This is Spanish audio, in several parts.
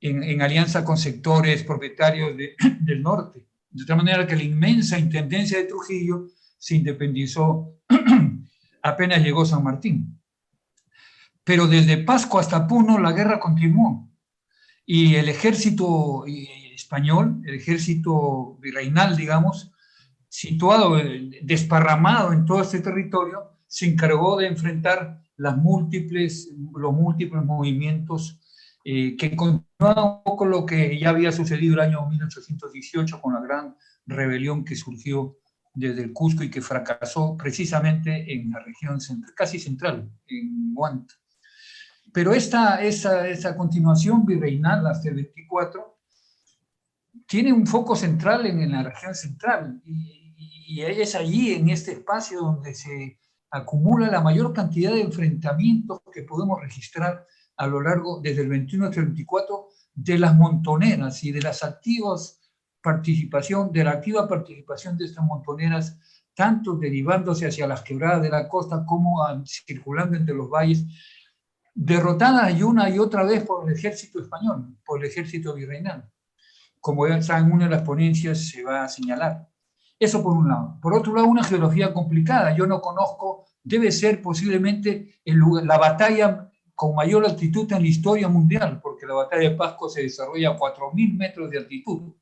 en alianza con sectores propietarios del norte. De tal manera que la inmensa intendencia de Trujillo se independizó apenas llegó San Martín. Pero desde Pasco hasta Puno la guerra continuó. Y el ejército español, el ejército virreinal, digamos, situado, desparramado en todo este territorio, se encargó de enfrentar los múltiples movimientos que continuaban un poco lo que ya había sucedido el año 1818 con la gran rebelión que surgió desde el Cusco y que fracasó precisamente en la región central, casi central, en Huanta. Pero esa continuación virreinal hasta el 24 tiene un foco central en la región central y es allí, en este espacio, donde se acumula la mayor cantidad de enfrentamientos que podemos registrar a lo largo, desde el 21 hasta el 24, de las montoneras y de las activas participación, de la activa participación de estas montoneras, tanto derivándose hacia las quebradas de la costa como circulando entre los valles, derrotadas una y otra vez por el ejército español, por el ejército virreinal. Como ya en una de las ponencias se va a señalar. Eso por un lado. Por otro lado, una geografía complicada. Yo no conozco, debe ser posiblemente la batalla con mayor altitud en la historia mundial, porque la batalla de Pasco se desarrolla a 4.000 metros de altitud.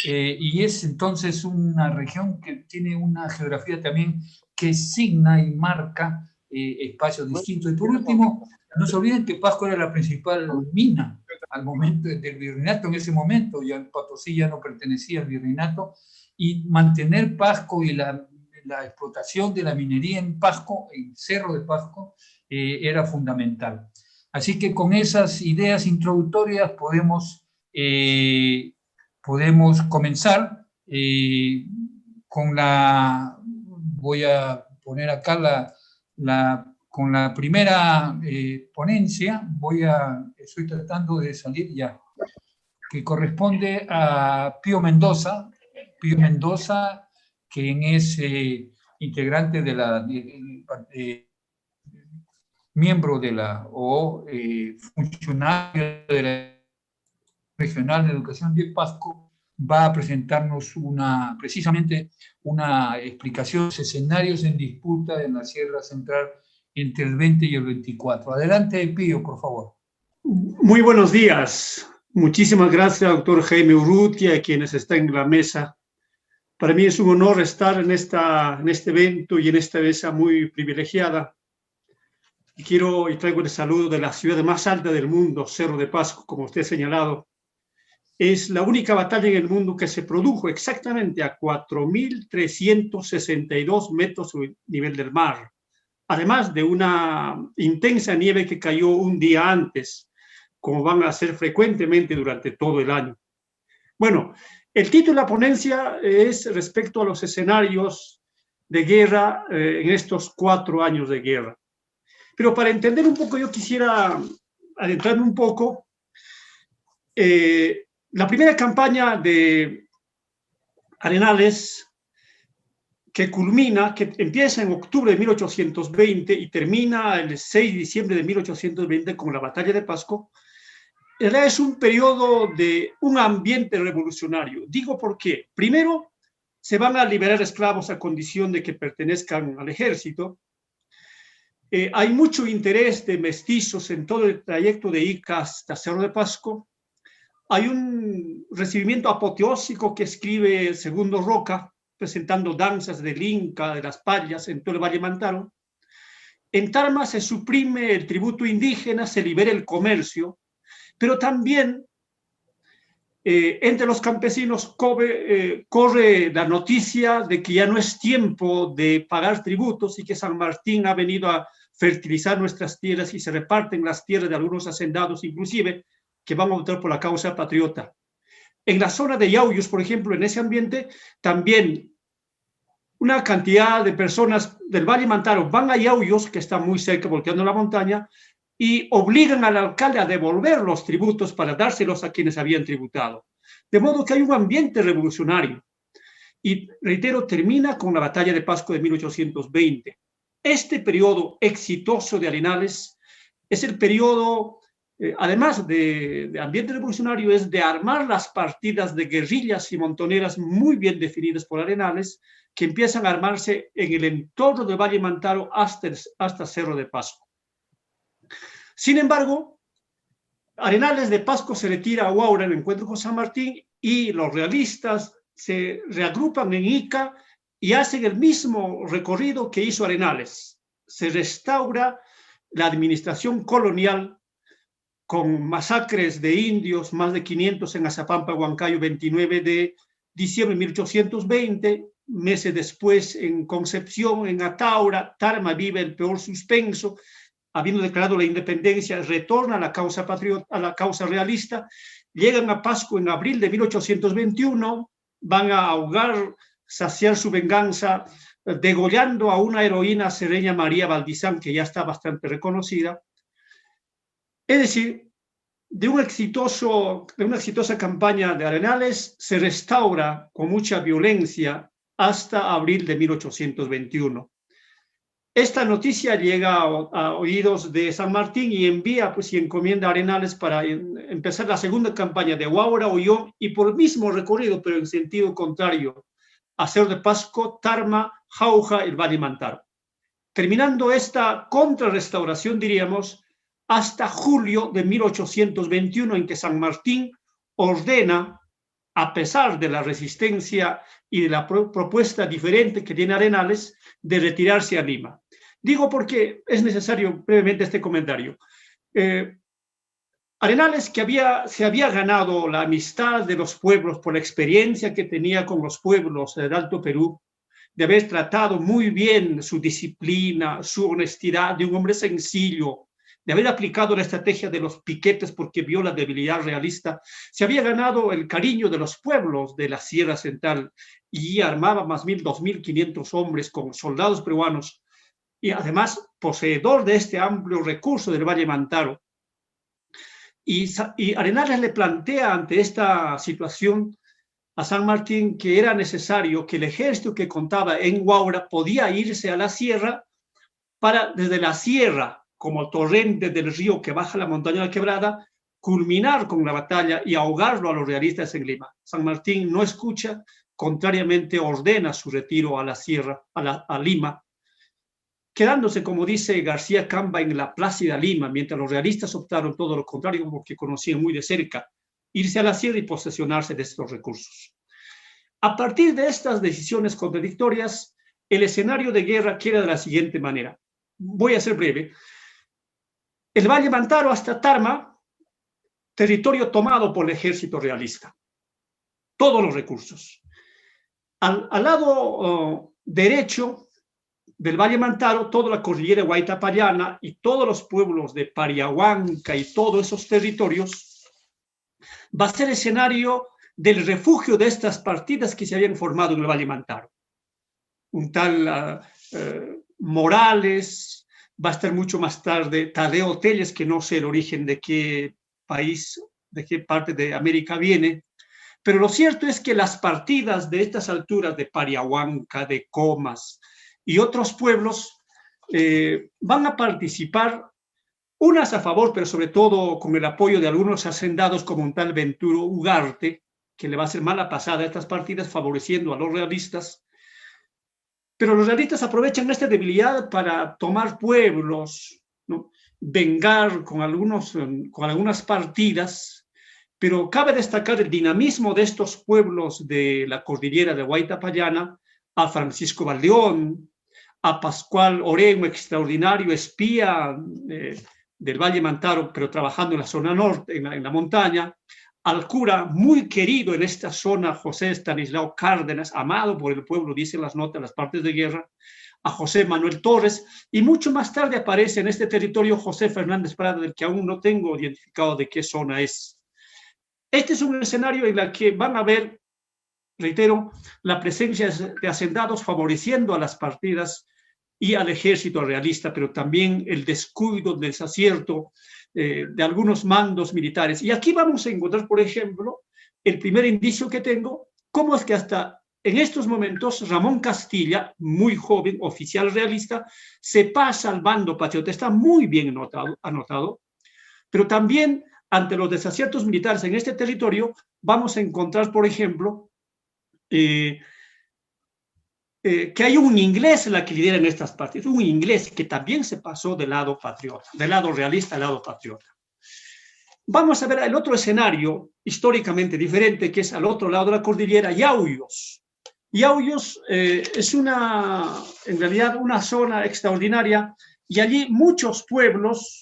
Y es entonces una región que tiene una geografía también que signa y marca espacios distintos. Y por último, no se olviden que Pasco era la principal mina al momento del virreinato, en ese momento, ya Potosí ya no pertenecía al virreinato, y mantener Pasco y la explotación de la minería en Pasco, en Cerro de Pasco, era fundamental. Así que con esas ideas introductorias podemos comenzar con la, voy a poner acá con la primera ponencia, estoy tratando de salir ya, que corresponde a Pío Mendoza, quien es integrante de la, miembro de la, funcionario de la Regional de Educación de Pasco, va a presentarnos precisamente una explicación de los escenarios en disputa en la Sierra Central entre el 20 y el 24. Adelante, Pío, por favor. Muy buenos días. Muchísimas gracias, doctor Jaime Urrutia, a quienes están en la mesa. Para mí es un honor estar en este evento y en esta mesa muy privilegiada. Y traigo el saludo de la ciudad más alta del mundo, Cerro de Pasco, como usted ha señalado. Es la única batalla en el mundo que se produjo exactamente a 4.362 metros sobre el nivel del mar, además de una intensa nieve que cayó un día antes, como van a hacer frecuentemente durante todo el año. Bueno, el título de la ponencia es respecto a los escenarios de guerra en estos 4 años de guerra. Pero para entender un poco, yo quisiera adentrarme un poco. La primera campaña de Arenales, que empieza en octubre de 1820 y termina el 6 de diciembre de 1820 con la batalla de Pasco, es un periodo de un ambiente revolucionario. Digo por qué. Primero, se van a liberar esclavos a condición de que pertenezcan al ejército. Hay mucho interés de mestizos en todo el trayecto de Ica hasta Cerro de Pasco. Hay un recibimiento apoteósico que escribe el Segundo Roca, presentando danzas del Inca, de las payas en todo el Valle Mantaro. En Tarma se suprime el tributo indígena, se libera el comercio, pero también entre los campesinos corre la noticia de que ya no es tiempo de pagar tributos y que San Martín ha venido a fertilizar nuestras tierras y se reparten las tierras de algunos hacendados, inclusive, que van a votar por la causa patriota. En la zona de Yauyos, por ejemplo, en ese ambiente, también una cantidad de personas del Valle Mantaro van a Yauyos, que está muy cerca, volteando la montaña, y obligan al alcalde a devolver los tributos para dárselos a quienes habían tributado. De modo que hay un ambiente revolucionario. Y, reitero, termina con la batalla de Pasco de 1820. Este periodo exitoso de Arenales es el periodo además de ambiente revolucionario, es de armar las partidas de guerrillas y montoneras muy bien definidas por Arenales, que empiezan a armarse en el entorno del Valle Mantaro hasta Cerro de Pasco. Sin embargo, Arenales de Pasco se retira a Huaura en el encuentro con San Martín y los realistas se reagrupan en Ica y hacen el mismo recorrido que hizo Arenales. Se restaura la administración colonial con masacres de indios, más de 500 en Azapampa, Huancayo, 29 de diciembre de 1820, meses después en Concepción, en Ataura, Tarma vive el peor suspenso, habiendo declarado la independencia, retorna a la causa patriota, a la causa realista, llegan a Pasco en abril de 1821, van a ahogar, saciar su venganza, degollando a una heroína sereña, María Valdizán, que ya está bastante reconocida. Es decir, de una exitosa campaña de Arenales se restaura con mucha violencia hasta abril de 1821. Esta noticia llega a oídos de San Martín y envía y encomienda a Arenales para empezar la segunda campaña de Huaura, Ollón y por el mismo recorrido, pero en sentido contrario, a Cerro de Pasco, Tarma, Jauja, el Valle Mantaro. Terminando esta contrarrestauración, diríamos, hasta julio de 1821, en que San Martín ordena, a pesar de la resistencia y de la propuesta diferente que tiene Arenales, de retirarse a Lima. Digo porque es necesario brevemente este comentario. Arenales, que se había ganado la amistad de los pueblos por la experiencia que tenía con los pueblos del Alto Perú, de haber tratado muy bien su disciplina, su honestidad, de un hombre sencillo, de haber aplicado la estrategia de los piquetes porque vio la debilidad realista, se había ganado el cariño de los pueblos de la Sierra Central y armaba más 2.500 hombres con soldados peruanos y además poseedor de este amplio recurso del Valle Mantaro. Y Arenales le plantea ante esta situación a San Martín que era necesario que el ejército que contaba en Huaura podía irse a la sierra para, desde la sierra, como torrente del río que baja la montaña de la Quebrada, culminar con la batalla y ahogarlo a los realistas en Lima. San Martín no escucha, contrariamente ordena su retiro a la sierra, a Lima, quedándose, como dice García Camba, en la plácida Lima, mientras los realistas optaron todo lo contrario porque conocían muy de cerca, irse a la sierra y posesionarse de estos recursos. A partir de estas decisiones contradictorias, el escenario de guerra queda de la siguiente manera. Voy a ser breve. El Valle Mantaro hasta Tarma, territorio tomado por el ejército realista. Todos los recursos. Al lado derecho del Valle Mantaro, toda la cordillera Huaytapallana y todos los pueblos de Pariahuanca y todos esos territorios va a ser escenario del refugio de estas partidas que se habían formado en el Valle Mantaro. Un tal Morales, va a estar mucho más tarde Tadeo Telles, que no sé el origen de qué país, de qué parte de América viene, pero lo cierto es que las partidas de estas alturas de Pariahuanca, de Comas y otros pueblos van a participar, unas a favor, pero sobre todo con el apoyo de algunos hacendados como un tal Venturo Ugarte, que le va a hacer mala pasada a estas partidas, favoreciendo a los realistas. Pero los realistas aprovechan esta debilidad para tomar pueblos, ¿no? Vengar con algunas partidas, pero cabe destacar el dinamismo de estos pueblos de la cordillera de Huaytapallana, a Francisco Valdeón, a Pascual Orén, extraordinario espía del Valle Mantaro, pero trabajando en la zona norte, en la montaña, al cura muy querido en esta zona, José Estanislao Cárdenas, amado por el pueblo, dicen las notas, las partes de guerra, a José Manuel Torres, y mucho más tarde aparece en este territorio José Fernández Prada, del que aún no tengo identificado de qué zona es. Este es un escenario en el que van a ver, reitero, la presencia de hacendados favoreciendo a las partidas y al ejército realista, pero también el descuido, el desacierto de algunos mandos militares. Y aquí vamos a encontrar, por ejemplo, el primer indicio que tengo, cómo es que hasta en estos momentos Ramón Castilla, muy joven, oficial realista, se pasa al bando patriota. Está muy bien anotado, Pero también ante los desaciertos militares en este territorio vamos a encontrar, por ejemplo, que hay un inglés la que lidera en estas partes, un inglés que también se pasó del lado patriota, del lado realista al lado patriota. Vamos a ver el otro escenario históricamente diferente, que es al otro lado de la cordillera, Yauyos. Yauyos es en realidad una zona extraordinaria, y allí muchos pueblos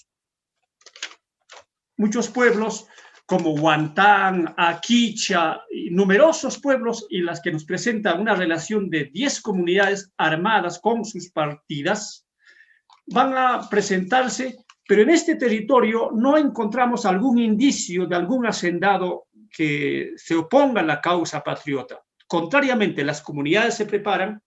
como Huantán, Aquicha, y numerosos pueblos, y las que nos presentan una relación de 10 comunidades armadas con sus partidas, van a presentarse, pero en este territorio no encontramos algún indicio de algún hacendado que se oponga a la causa patriota. Contrariamente, las comunidades se preparan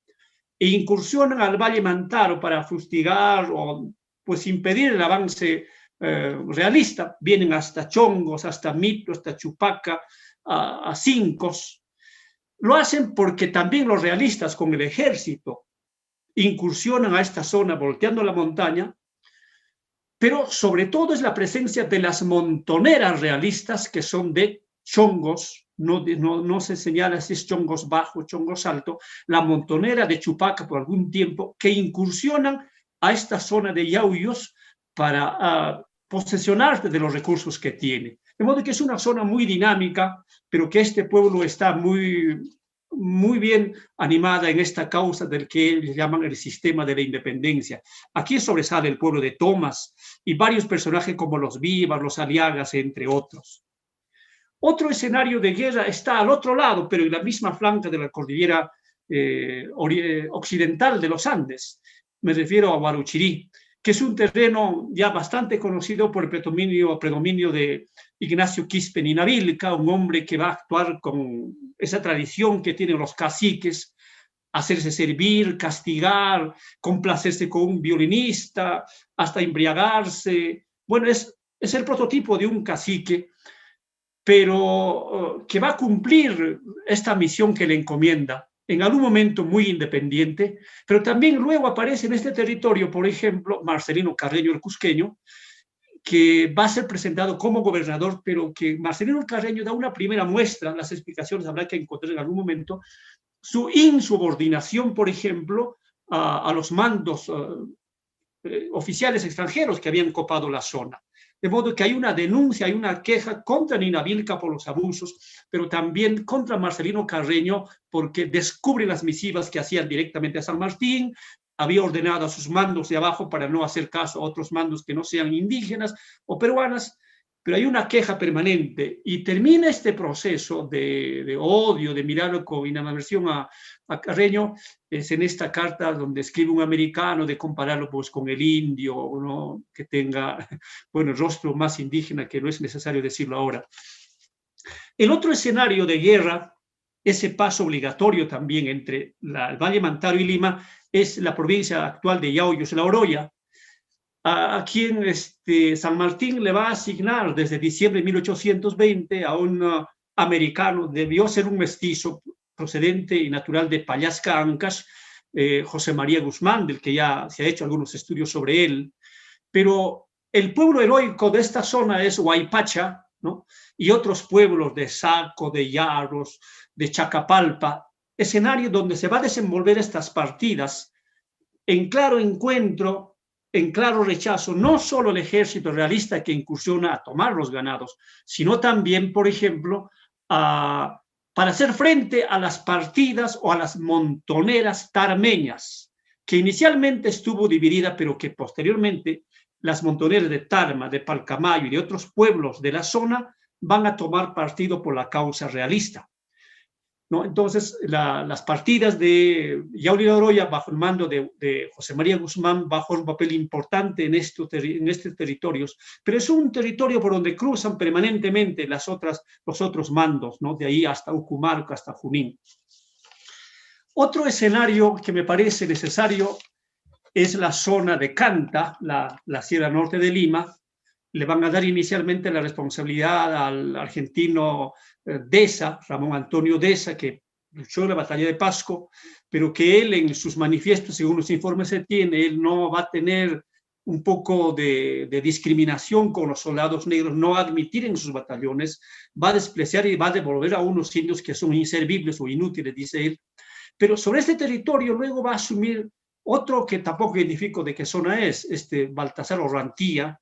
e incursionan al Valle Mantaro para fustigar o pues impedir el avance realista. Vienen hasta Chongos, hasta Mito, hasta Chupaca, a Cincos. Lo hacen porque también los realistas con el ejército incursionan a esta zona volteando la montaña, pero sobre todo es la presencia de las montoneras realistas que son de Chongos, no se señala si es Chongos bajo, Chongos alto, la montonera de Chupaca por algún tiempo, que incursionan a esta zona de Yauyos para posesionarse de los recursos que tiene. De modo que es una zona muy dinámica, pero que este pueblo está muy bien animada en esta causa del que ellos llaman el sistema de la independencia. Aquí sobresale el pueblo de Tomás y varios personajes como los Vivas, los Aliagas, entre otros. Otro escenario de guerra está al otro lado, pero en la misma flanca de la cordillera occidental de los Andes. Me refiero a Huarochirí, que es un terreno ya bastante conocido por el predominio de Ignacio Quispe Ninavilca, un hombre que va a actuar con esa tradición que tienen los caciques, hacerse servir, castigar, complacerse con un violinista, hasta embriagarse. Bueno, es el prototipo de un cacique, pero que va a cumplir esta misión que le encomienda, en algún momento muy independiente, pero también luego aparece en este territorio, por ejemplo, Marcelino Carreño el Cusqueño, que va a ser presentado como gobernador, pero que Marcelino Carreño da una primera muestra, las explicaciones habrá que encontrar en algún momento, su insubordinación, por ejemplo, a los mandos oficiales extranjeros que habían copado la zona. De modo que hay una denuncia, hay una queja contra Ninavilca por los abusos, pero también contra Marcelino Carreño porque descubre las misivas que hacían directamente a San Martín, había ordenado a sus mandos de abajo para no hacer caso a otros mandos que no sean indígenas o peruanas, pero hay una queja permanente y termina este proceso de odio, de mirar con animadversión a Carreño, es en esta carta donde escribe un americano de compararlo pues con el indio, ¿no? Que tenga, bueno, el rostro más indígena, que no es necesario decirlo ahora. El otro escenario de guerra, ese paso obligatorio también entre el Valle Mantaro y Lima, es la provincia actual de Yauyos, La Oroya, a quien San Martín le va a asignar desde diciembre de 1820 a un americano, debió ser un mestizo procedente y natural de Pallasca, Ancash, José María Guzmán, del que ya se ha hecho algunos estudios sobre él, pero el pueblo heroico de esta zona es Huaypacha, ¿no? Y otros pueblos de Saco, de Yaros, de Chacapalpa, escenario donde se va a desenvolver estas partidas en claro encuentro, en claro rechazo, no solo el ejército realista que incursiona a tomar los ganados, sino también, por ejemplo, para hacer frente a las partidas o a las montoneras tarmeñas, que inicialmente estuvo dividida, pero que posteriormente las montoneras de Tarma, de Palcamayo y de otros pueblos de la zona van a tomar partido por la causa realista, ¿no? Entonces, las partidas de Yauri de Oroya, bajo el mando de José María Guzmán, bajo un papel importante en estos territorios, pero es un territorio por donde cruzan permanentemente los otros mandos, ¿no? De ahí hasta Ucumarco, hasta Junín. Otro escenario que me parece necesario es la zona de Canta, la Sierra Norte de Lima. Le van a dar inicialmente la responsabilidad al argentino Deza, Ramón Antonio Deza, que luchó en la batalla de Pasco, pero que él en sus manifiestos, según los informes que tiene, él no va a tener un poco de discriminación con los soldados negros, no admitir en sus batallones, va a despreciar y va a devolver a unos indios que son inservibles o inútiles, dice él. Pero sobre este territorio luego va a asumir otro que tampoco identifico de qué zona es, Baltasar Orrantía,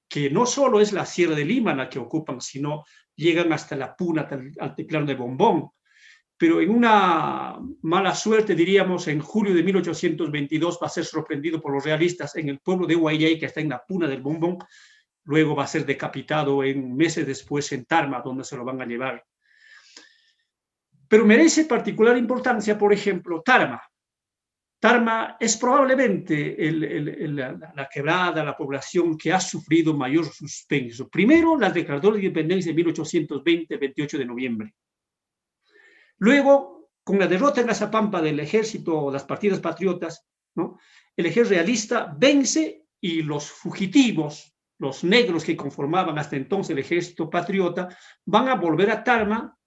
que no solo es la Sierra de Lima la que ocupan, sino llegan hasta la Puna, hasta el altiplano de Bombón. Pero en una mala suerte, diríamos, en julio de 1822 va a ser sorprendido por los realistas en el pueblo de Guayay, que está en la Puna del Bombón. Luego va a ser decapitado meses después en Tarma, donde se lo van a llevar. Pero merece particular importancia, por ejemplo, Tarma. Tarma es probablemente la quebrada, la población que ha sufrido mayor suspenso. Primero, las declaratorias de independencia de 1820, 28 de noviembre. Luego, con la derrota en la Zapampa del ejército, las partidas patriotas, ¿no? El ejército realista vence y los fugitivos, los negros que conformaban hasta entonces el ejército patriota, van a volver a Tarma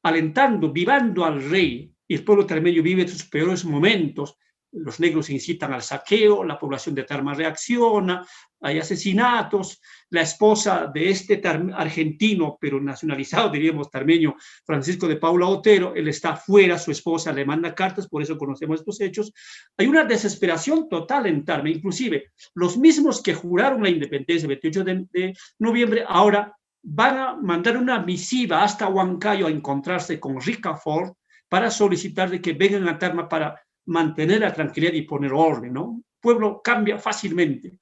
alentando, vivando al rey, y el pueblo tarmeño vive sus peores momentos. Los negros incitan al saqueo, la población de Tarma reacciona, hay asesinatos. La esposa de argentino, pero nacionalizado, diríamos tarmeño, Francisco de Paula Otero, él está fuera, su esposa le manda cartas, por eso conocemos estos hechos. Hay una desesperación total en Tarma, inclusive los mismos que juraron la independencia el 28 de noviembre, ahora van a mandar una misiva hasta Huancayo a encontrarse con Ricafort para solicitar de que vengan a Tarma para mantener la tranquilidad y poner orden, ¿no? El pueblo cambia fácilmente.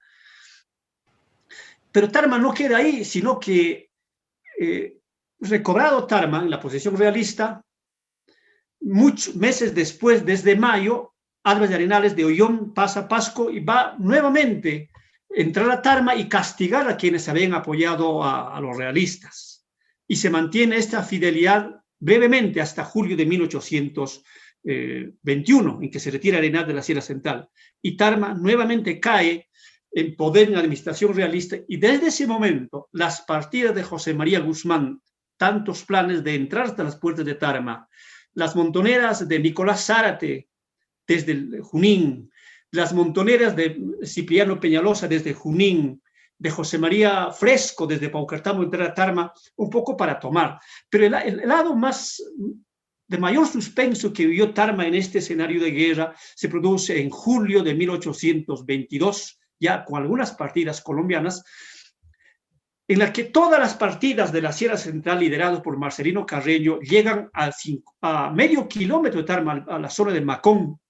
Pero Tarma no queda ahí, sino que recobrado Tarma en la posesión realista, muchos meses después, desde mayo, Álvarez de Arenales de Ollón pasa a Pasco y va nuevamente a entrar a Tarma y castigar a quienes habían apoyado a los realistas. Y se mantiene esta fidelidad brevemente hasta julio de 1821, en que se retira Arenal de la Sierra Central. Y Tarma nuevamente cae en poder en la administración realista, y desde ese momento las partidas de José María Guzmán, tantos planes de entrar hasta las puertas de Tarma, las montoneras de Nicolás Zárate desde Junín, las montoneras de Cipriano Peñalosa desde Junín, de José María Fresco desde Paucartambo entrar a Tarma, un poco para tomar. Pero el lado más de mayor suspenso que vivió Tarma en este escenario de guerra se produce en julio de 1822, ya con algunas partidas colombianas, en la que todas las partidas de la Sierra Central lideradas por Marcelino Carreño llegan a medio kilómetro de Tarma, a la zona de Macón.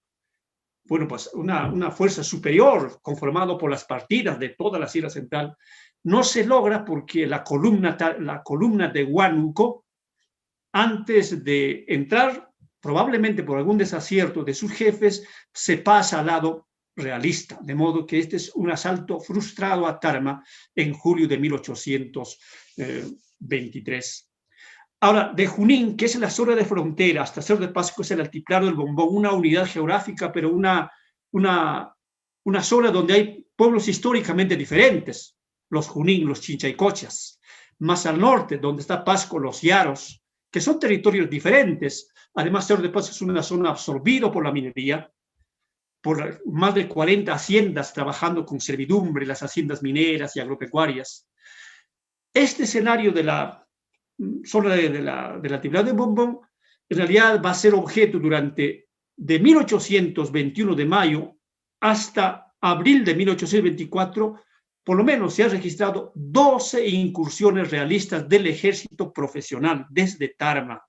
Bueno, pues una fuerza superior conformado por las partidas de toda la Sierra Central no se logra porque la columna de Huánuco, antes de entrar, probablemente por algún desacierto de sus jefes, se pasa al lado realista, de modo que este es un asalto frustrado a Tarma en julio de 1823. Ahora, de Junín, que es la zona de frontera, hasta Cerro de Pasco es el altiplano del Bombón, una unidad geográfica, pero una zona donde hay pueblos históricamente diferentes, los Junín, los Chinchaycochas. Más al norte, donde está Pasco, los Yaros, que son territorios diferentes. Además, Cerro de Pasco es una zona absorbida por la minería, por más de 40 haciendas trabajando con servidumbre, las haciendas mineras y agropecuarias. Este escenario de la zona de la altiplano de Bombón en realidad va a ser objeto de 1821 de mayo hasta abril de 1824, por lo menos se han registrado 12 incursiones realistas del ejército profesional desde Tarma,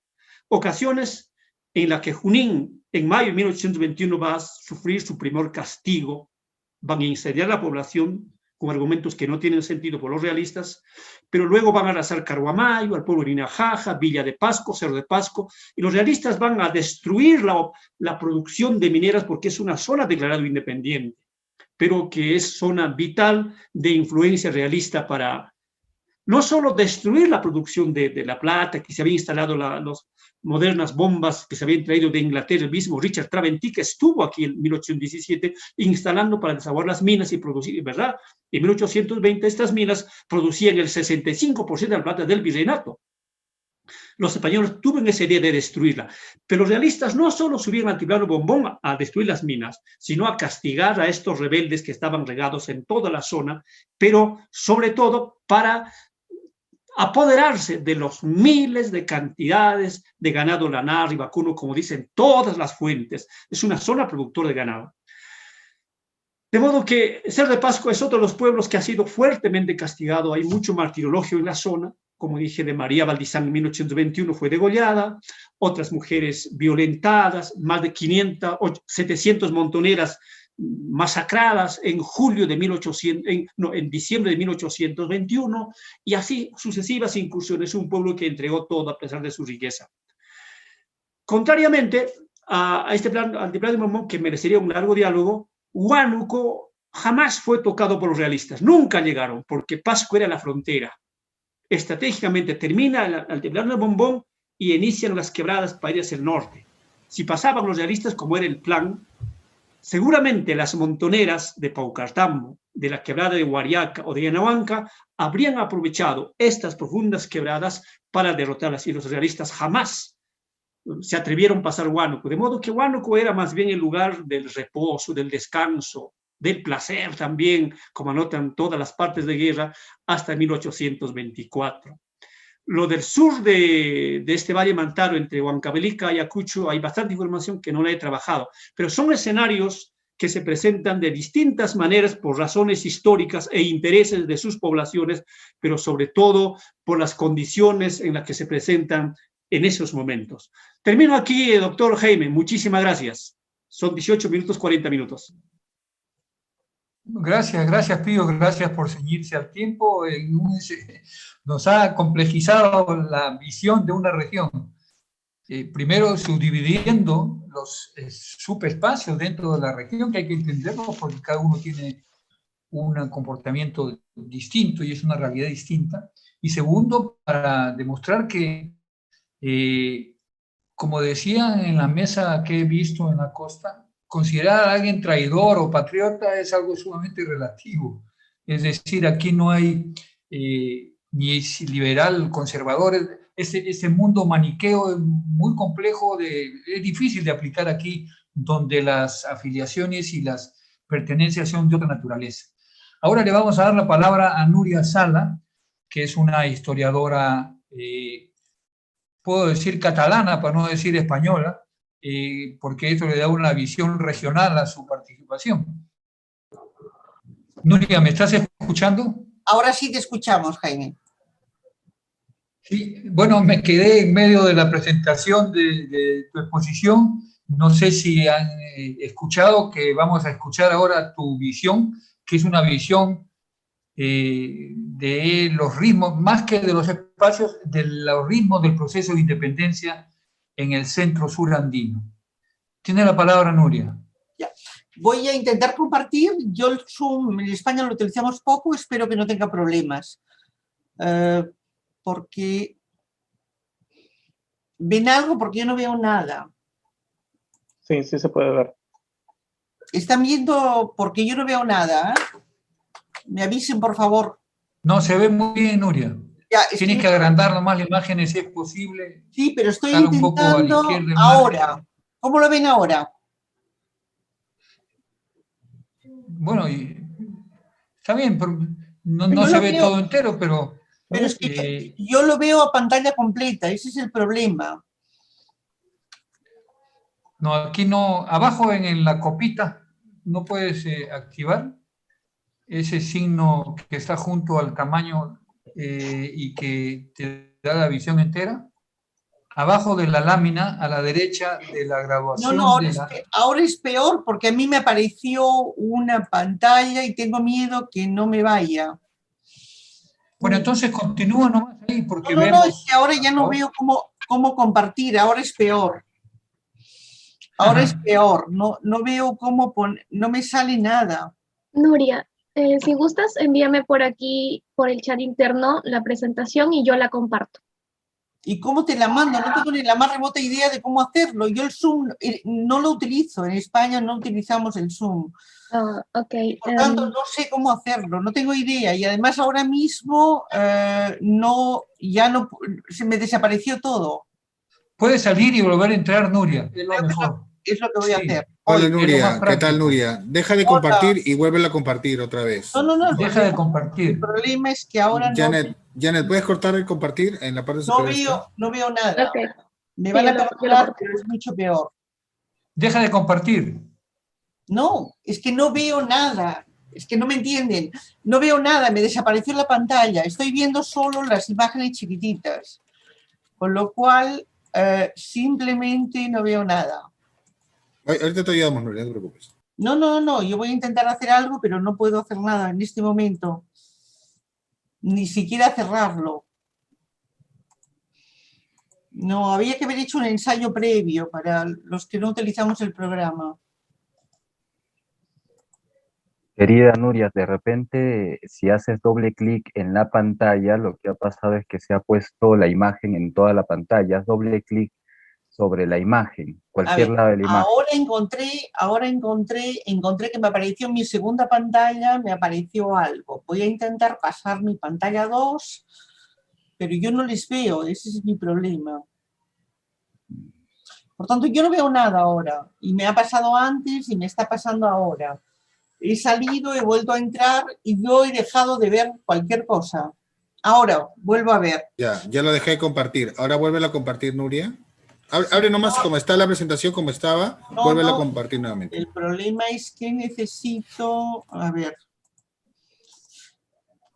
ocasiones en las que Junín en mayo de 1821 va a sufrir su primer castigo, van a incendiar la población con argumentos que no tienen sentido por los realistas, pero luego van a arrasar Caruamayo, al pueblo de Inajaja, Villa de Pasco, Cerro de Pasco, y los realistas van a destruir la producción de mineras porque es una zona declarada independiente, pero que es zona vital de influencia realista para no solo destruir la producción de la plata, que se había instalado las modernas bombas que se habían traído de Inglaterra, el mismo Richard Traventí, que estuvo aquí en 1817 instalando para desaguar las minas y producir, ¿verdad? En 1820 estas minas producían el 65% de la plata del virreinato. los españoles tuvieron esa idea de destruirla. Pero los realistas no solo subieron al altiplano Bombón a destruir las minas, sino a castigar a estos rebeldes que estaban regados en toda la zona, pero sobre todo para apoderarse de los miles de cantidades de ganado lanar y vacuno, como dicen todas las fuentes. Es una zona productora de ganado. De modo que Cerro de Pasco es otro de los pueblos que ha sido fuertemente castigado. Hay mucho martirologio en la zona. Como dije, de María Valdizán en 1821 fue degollada, otras mujeres violentadas, más de 700 montoneras masacradas en diciembre de 1821, y así sucesivas incursiones. Un pueblo que entregó todo a pesar de su riqueza. Contrariamente a este plan, al plan de Bombón, que merecería un largo diálogo, Huánuco jamás fue tocado por los realistas, nunca llegaron, porque Pasco era la frontera. Estratégicamente termina el altiplano de Bombón y inician las quebradas para ir hacia el norte. Si pasaban los realistas, como era el plan, seguramente las montoneras de Paucartambo, de la quebrada de Huariaca o de Yanahuanca, habrían aprovechado estas profundas quebradas para derrotarlas, y los realistas jamás se atrevieron a pasar Huánuco, de modo que Huánuco era más bien el lugar del reposo, del descanso, del placer también, como anotan todas las partes de guerra, hasta 1824. Lo del sur de este Valle Mantaro, entre Huancavelica y Ayacucho, hay bastante información que no la he trabajado, pero son escenarios que se presentan de distintas maneras por razones históricas e intereses de sus poblaciones, pero sobre todo por las condiciones en las que se presentan en esos momentos. Termino aquí, doctor Jaime. Muchísimas gracias. Son 18 minutos, 40 minutos. Gracias Pío, gracias por ceñirse al tiempo. Nos ha complejizado la visión de una región. Primero subdividiendo los subespacios dentro de la región, que hay que entenderlo porque cada uno tiene un comportamiento distinto y es una realidad distinta. Y segundo, para demostrar que como decían en la mesa que he visto en la costa, considerar a alguien traidor o patriota es algo sumamente relativo. Es decir, aquí no hay ni liberal, conservador. Ese mundo maniqueo es muy complejo, es difícil de aplicar aquí, donde las afiliaciones y las pertenencias son de otra naturaleza. Ahora le vamos a dar la palabra a Nuria Sala, que es una historiadora puedo decir catalana, para no decir española, porque esto le da una visión regional a su participación. Nuria, ¿me estás escuchando? Ahora sí te escuchamos, Jaime. Sí, bueno, me quedé en medio de la presentación de tu exposición. No sé si han escuchado que vamos a escuchar ahora tu visión, que es una visión de los ritmos, más que de los espacios, de los ritmos del proceso de independencia en el centro-sur andino. Tiene la palabra Nuria. Ya. Voy a intentar compartir. Yo el Zoom en España lo utilizamos poco, espero que no tenga problemas. Porque ¿ven algo? Porque yo no veo nada. Sí, sí se puede ver. ¿Están viendo? Porque yo no veo nada, ¿eh? Me avisen, por favor. No, se ve muy bien, Nuria. Ya, tienes que agrandar nomás la imagen si es posible. Sí, pero estoy intentando un poco a la izquierda ahora. ¿Cómo lo ven ahora? Bueno, está bien, pero no se ve todo entero, pero... Pero es que yo lo veo a pantalla completa, ese es el problema. No, aquí no, abajo en la copita no puedes activar ese signo que está junto al tamaño y que te da la visión entera. Abajo de la lámina, a la derecha de la graduación. No, ahora es peor porque a mí me apareció una pantalla y tengo miedo que no me vaya. Bueno, entonces continúa nomás ahí porque No, es que ahora ya no veo cómo compartir, ahora es peor. Ahora es peor, no veo cómo poner, no me sale nada. Nuria, si gustas, envíame por aquí, por el chat interno, la presentación y yo la comparto. ¿Y cómo te la mando? No tengo ni la más remota idea de cómo hacerlo. Yo el Zoom no lo utilizo. En España no utilizamos el Zoom. Ok. Por tanto, no sé cómo hacerlo. No tengo idea. Y además ahora mismo se me desapareció todo. Puede salir y volver a entrar, Nuria. Es lo Creo que mejor. es lo que voy a Sí. hacer. Hola Hoy. Nuria, ¿qué tal práctico. Nuria? Deja de Hola. compartir y vuelve a compartir otra vez. No. Deja de El compartir. problema es que ahora Janet, ¿puedes cortar el compartir en la parte superior? no veo nada. Ok. Me Sí, van a yo lo perdonar, corto. pero es mucho peor. Deja de compartir. No, es que no veo nada. Es que no me entienden. No veo nada, me desapareció la pantalla. Estoy viendo solo las imágenes chiquititas. Con lo cual, simplemente no veo nada. Ahorita te ayudamos, Nuria, no te preocupes. No. Yo voy a intentar hacer algo, pero no puedo hacer nada en este momento. Ni siquiera cerrarlo. No, había que haber hecho un ensayo previo para los que no utilizamos el programa. Querida Nuria, de repente, si haces doble clic en la pantalla, lo que ha pasado es que se ha puesto la imagen en toda la pantalla. Haz doble clic sobre la imagen, cualquier lado de la imagen. Ahora encontré que me apareció en mi segunda pantalla, me apareció algo. Voy a intentar pasar mi pantalla 2, pero yo no les veo, ese es mi problema. Por tanto, yo no veo nada ahora. Y me ha pasado antes y me está pasando ahora. He salido, he vuelto a entrar y yo he dejado de ver cualquier cosa. Ahora, vuelvo a ver. Ya lo dejé de compartir. Ahora vuélvela a compartir, Nuria. Abre nomás como está la presentación, como estaba. Vuélvela a compartir nuevamente. El problema es que necesito... A ver.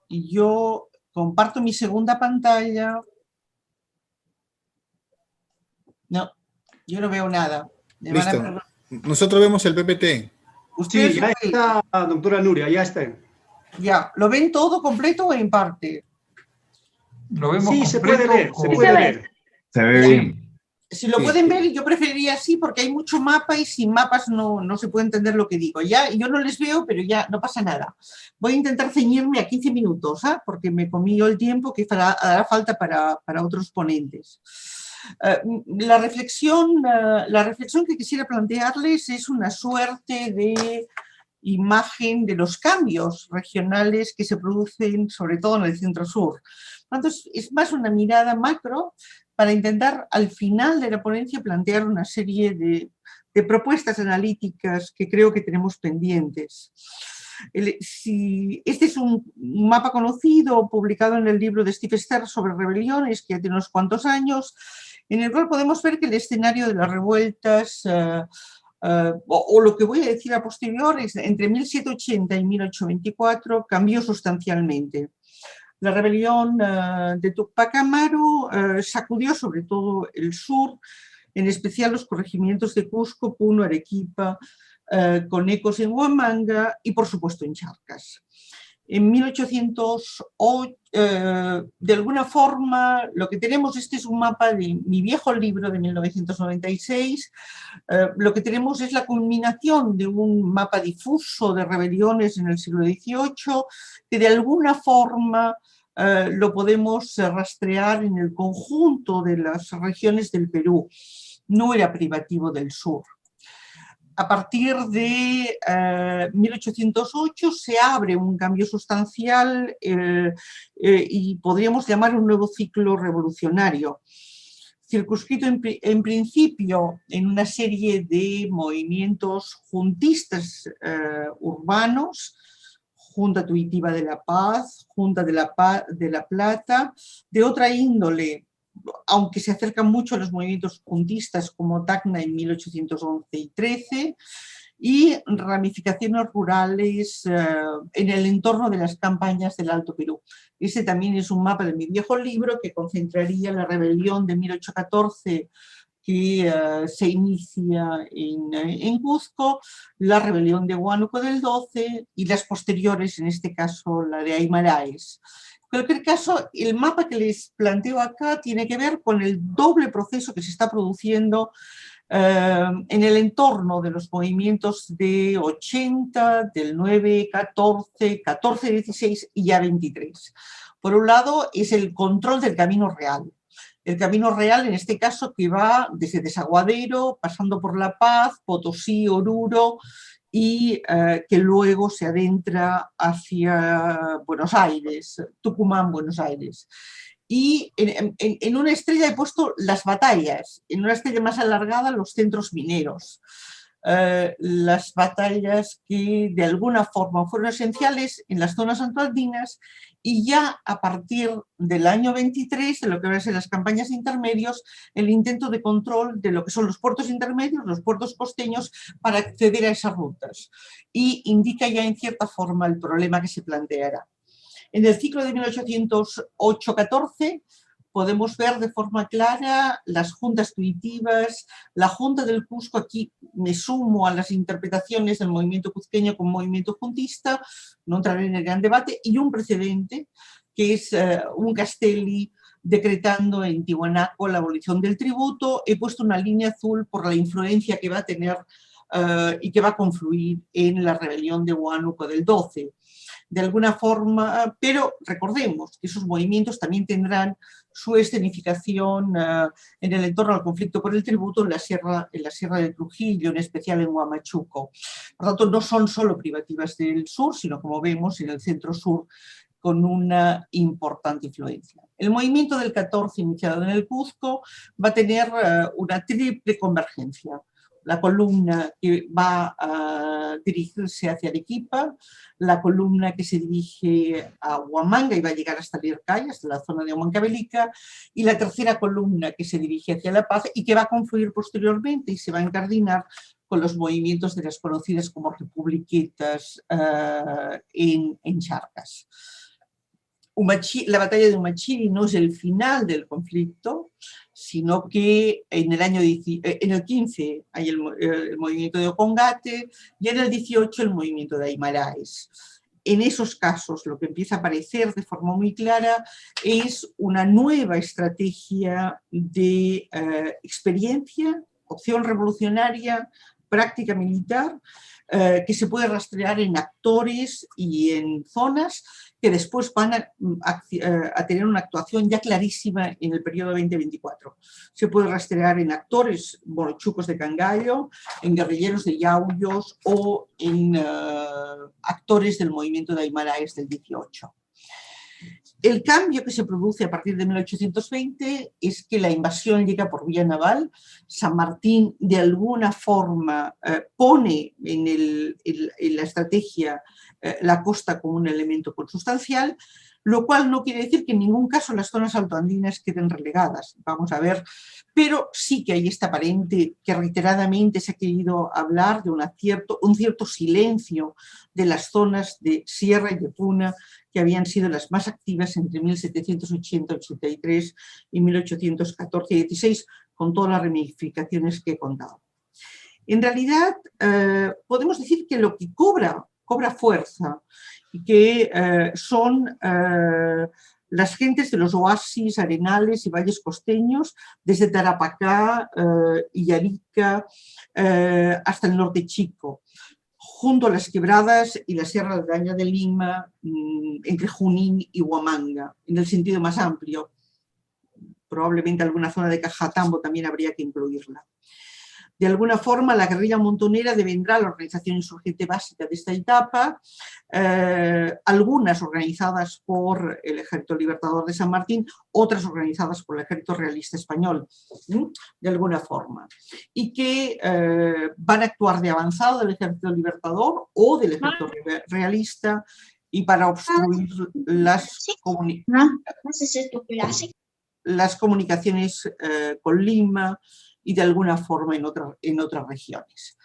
Yo comparto mi segunda pantalla. No, yo no veo nada. Listo. Nosotros vemos el PPT. Sí, ya está, doctora Nuria, ya está. Ya, ¿lo ven todo completo o en parte? Lo vemos sí, completo. se puede ver, con... se puede ver. Se ve bien. Si lo pueden ver, yo preferiría así porque hay mucho mapa y sin mapas no se puede entender lo que digo. Ya, yo no les veo, pero ya no pasa nada. Voy a intentar ceñirme a 15 minutos, porque me comí yo el tiempo que hará falta para otros ponentes. La reflexión que quisiera plantearles es una suerte de imagen de los cambios regionales que se producen sobre todo en el centro-sur. Entonces, es más una mirada macro para intentar al final de la ponencia plantear una serie de propuestas analíticas que creo que tenemos pendientes. Este es un mapa conocido, publicado en el libro de Steve Stern sobre rebeliones, que ya tiene unos cuantos años, en el cual podemos ver que el escenario de las revueltas, o lo que voy a decir a posteriori, es entre 1780 y 1824 cambió sustancialmente. La rebelión de Tupac Amaru sacudió sobre todo el sur, en especial los corregimientos de Cusco, Puno, Arequipa, con ecos en Huamanga y por supuesto en Charcas. En 1808, de alguna forma, lo que tenemos, este es un mapa de mi viejo libro de 1996, lo que tenemos es la culminación de un mapa difuso de rebeliones en el siglo XVIII, que de alguna forma lo podemos rastrear en el conjunto de las regiones del Perú, no era privativo del sur. A partir de 1808 se abre un cambio sustancial y podríamos llamar un nuevo ciclo revolucionario, circunscrito en principio en una serie de movimientos juntistas urbanos, Junta Tuitiva de la Paz, Junta de la Plata, de otra índole, aunque se acercan mucho a los movimientos juntistas como Tacna en 1811 y 13, y ramificaciones rurales en el entorno de las campañas del Alto Perú. Ese también es un mapa de mi viejo libro que concentraría la rebelión de 1814 que se inicia en Cuzco, la rebelión de Huánuco del 12 y las posteriores, en este caso la de Aymaraes. En cualquier caso, el mapa que les planteo acá tiene que ver con el doble proceso que se está produciendo en el entorno de los movimientos de 80, del 9, 14, 14, 16 y ya 23. Por un lado, es el control del camino real. El camino real, en este caso, que va desde Desaguadero, pasando por La Paz, Potosí, Oruro, y que luego se adentra hacia Buenos Aires, Tucumán, Buenos Aires. Y en una estrella he puesto las batallas, en una estrella más alargada los centros mineros. Las batallas que de alguna forma fueron esenciales en las zonas altoandinas, y ya a partir del año 23, de lo que van a ser las campañas intermedios, el intento de control de lo que son los puertos intermedios, los puertos costeños, para acceder a esas rutas. Y indica ya en cierta forma el problema que se planteará. En el ciclo de 1808-14 podemos ver de forma clara las juntas tuitivas, la Junta del Cusco. Aquí me sumo a las interpretaciones del movimiento cuzqueño como movimiento juntista, no entraré en el gran debate, y un precedente que es un Castelli decretando en Tiwanaku la abolición del tributo. He puesto una línea azul por la influencia que va a tener y que va a confluir en la rebelión de Huánuco del 12. De alguna forma, pero recordemos que esos movimientos también tendrán su escenificación en el entorno al conflicto por el tributo en la sierra de Trujillo, en especial en Huamachuco. Por lo tanto, no son solo privativas del sur, sino, como vemos, en el centro sur, con una importante influencia. El movimiento del 14, iniciado en el Cuzco, va a tener una triple convergencia. La columna que va a dirigirse hacia Arequipa, la columna que se dirige a Huamanga y va a llegar hasta Lircay, hasta la zona de Huancavelica, y la tercera columna que se dirige hacia La Paz y que va a confluir posteriormente y se va a encardinar con los movimientos de las conocidas como republiquetas en Charcas. La batalla de Humachiri no es el final del conflicto, sino que en el 15 hay el movimiento de Ocongate y en el 18 el movimiento de Aymaraes. En esos casos lo que empieza a aparecer de forma muy clara es una nueva estrategia de experiencia, opción revolucionaria, práctica militar, que se puede rastrear en actores y en zonas que después van a tener una actuación ya clarísima en el periodo 2024. Se puede rastrear en actores morochucos de Cangallo, en guerrilleros de Yauyos o en actores del movimiento de Aymaraes del 18. El cambio que se produce a partir de 1820 es que la invasión llega por vía naval. San Martín de alguna forma pone en la estrategia la costa como un elemento consustancial, lo cual no quiere decir que en ningún caso las zonas altoandinas queden relegadas. Vamos a ver, pero sí que hay esta aparente que reiteradamente se ha querido hablar de un cierto silencio de las zonas de Sierra y de Puna, que habían sido las más activas entre 1780-83 y 1814-16, con todas las ramificaciones que he contado. En realidad, podemos decir que lo que cobra fuerza y que son las gentes de los oasis, arenales y valles costeños, desde Tarapacá y Arica hasta el norte chico, junto a las quebradas y la Sierra Aldaña de Lima, entre Junín y Huamanga, en el sentido más amplio. Probablemente alguna zona de Cajatambo también habría que incluirla. De alguna forma, la guerrilla montonera devendrá la organización insurgente básica de esta etapa, algunas organizadas por el Ejército Libertador de San Martín, otras organizadas por el Ejército Realista Español, de alguna forma, y que van a actuar de avanzado del Ejército Libertador o del Ejército Realista, y para obstruir las comunicaciones con Lima y de alguna forma en otras regiones.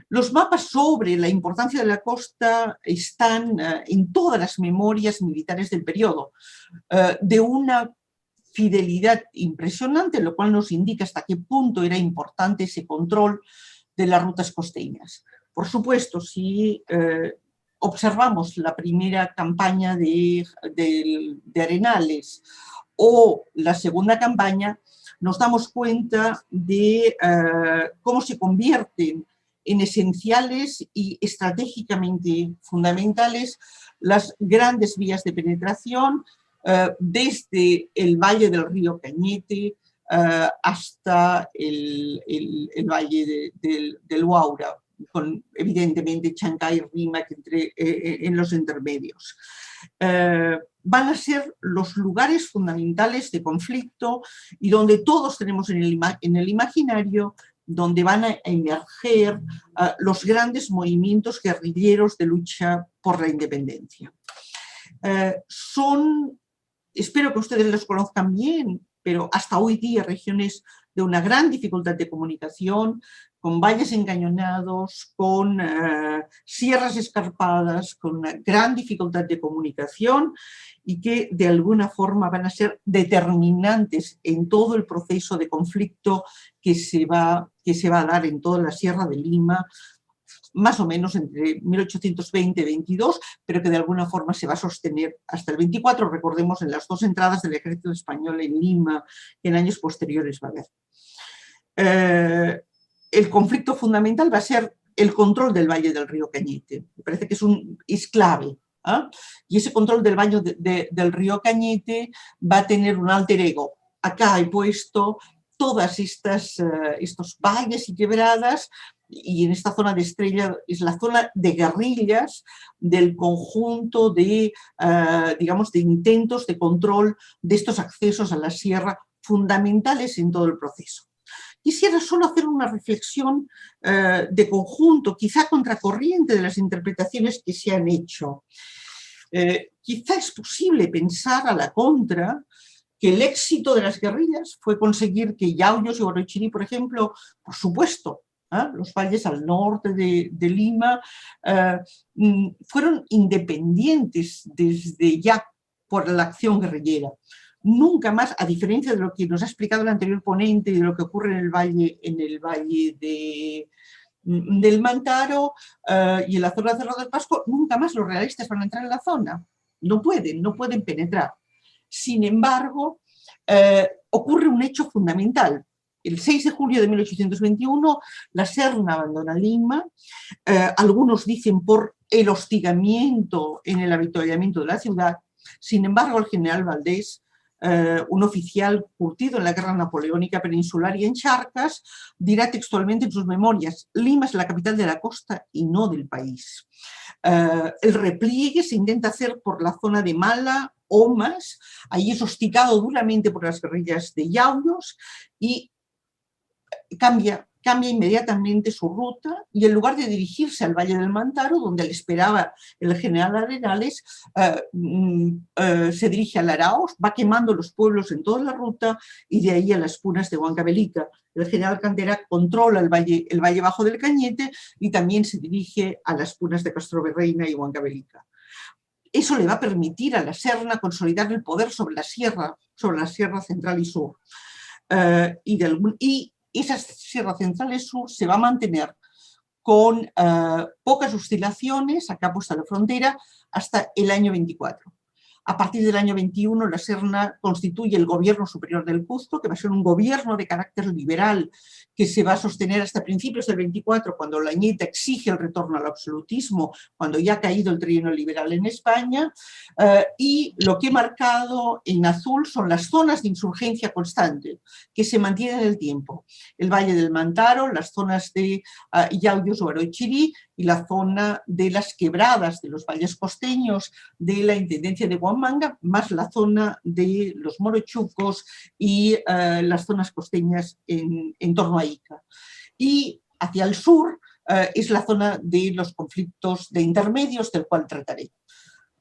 Los mapas sobre la importancia de la costa están en todas las memorias militares del periodo, de una fidelidad impresionante, lo cual nos indica hasta qué punto era importante ese control de las rutas costeñas. Por supuesto, si observamos la primera campaña de Arenales o la segunda campaña, nos damos cuenta de cómo se convierten en esenciales y estratégicamente fundamentales las grandes vías de penetración desde el valle del río Cañete hasta el valle del Huaura, con evidentemente Chancay y Rímac en los intermedios. Van a ser los lugares fundamentales de conflicto y donde todos tenemos en el imaginario, donde van a emerger los grandes movimientos guerrilleros de lucha por la independencia. Espero que ustedes los conozcan bien, pero hasta hoy día regiones de una gran dificultad de comunicación, con valles encañonados, con sierras escarpadas, con una gran dificultad de comunicación y que de alguna forma van a ser determinantes en todo el proceso de conflicto que se va a dar en toda la Sierra de Lima, más o menos entre 1820 y 22, pero que de alguna forma se va a sostener hasta el 24. Recordemos en las dos entradas del ejército español en Lima, que en años posteriores va a haber. El conflicto fundamental va a ser el control del valle del río Cañete. Me parece que es clave. Y ese control del valle del río Cañete va a tener un alter ego. Acá he puesto todas estos valles y quebradas, y en esta zona de Estrella es la zona de guerrillas del conjunto de, digamos, de intentos de control de estos accesos a la sierra fundamentales en todo el proceso. Quisiera solo hacer una reflexión de conjunto, quizá contracorriente de las interpretaciones que se han hecho. Quizá es posible pensar a la contra que el éxito de las guerrillas fue conseguir que Yauyos y Orochirí, por ejemplo, por supuesto, los valles al norte de Lima, fueron independientes desde ya por la acción guerrillera. Nunca más, a diferencia de lo que nos ha explicado el anterior ponente y de lo que ocurre en el valle del Mantaro y en la zona de Cerro del Pasco, nunca más los realistas van a entrar en la zona. No pueden penetrar. Sin embargo, ocurre un hecho fundamental. El 6 de julio de 1821, la Serna abandona Lima. Algunos dicen por el hostigamiento en el avituallamiento de la ciudad. Sin embargo, el general Valdés, un oficial curtido en la guerra napoleónica peninsular y en Charcas, dirá textualmente en sus memorias: Lima es la capital de la costa y no del país. El repliegue se intenta hacer por la zona de Mala, Omas, ahí es hostigado duramente por las guerrillas de Yauyos y cambia inmediatamente su ruta, y en lugar de dirigirse al Valle del Mantaro, donde le esperaba el general Arenales, se dirige al Araos, va quemando los pueblos en toda la ruta y de ahí a las punas de Huancavelica. El general Cantera controla el valle bajo del Cañete y también se dirige a las punas de Castrovirreina y Huancavelica. Eso le va a permitir a la Serna consolidar el poder sobre la sierra central y sur. Y esa sierra central y sur se va a mantener con pocas oscilaciones, acá puesta la frontera, hasta el año 24. A partir del año 21, la Serna constituye el gobierno superior del Cuzco, que va a ser un gobierno de carácter liberal que se va a sostener hasta principios del 24, cuando Lañeta exige el retorno al absolutismo, cuando ya ha caído el trienio liberal en España, y lo que he marcado en azul son las zonas de insurgencia constante, que se mantienen en el tiempo. El Valle del Mantaro, las zonas de Yauyos o Orochirí, y la zona de las quebradas de los valles costeños de la Intendencia de Huamanga, más la zona de los Morochucos y las zonas costeñas en torno a Ica. Y hacia el sur es la zona de los conflictos de intermedios, del cual trataré.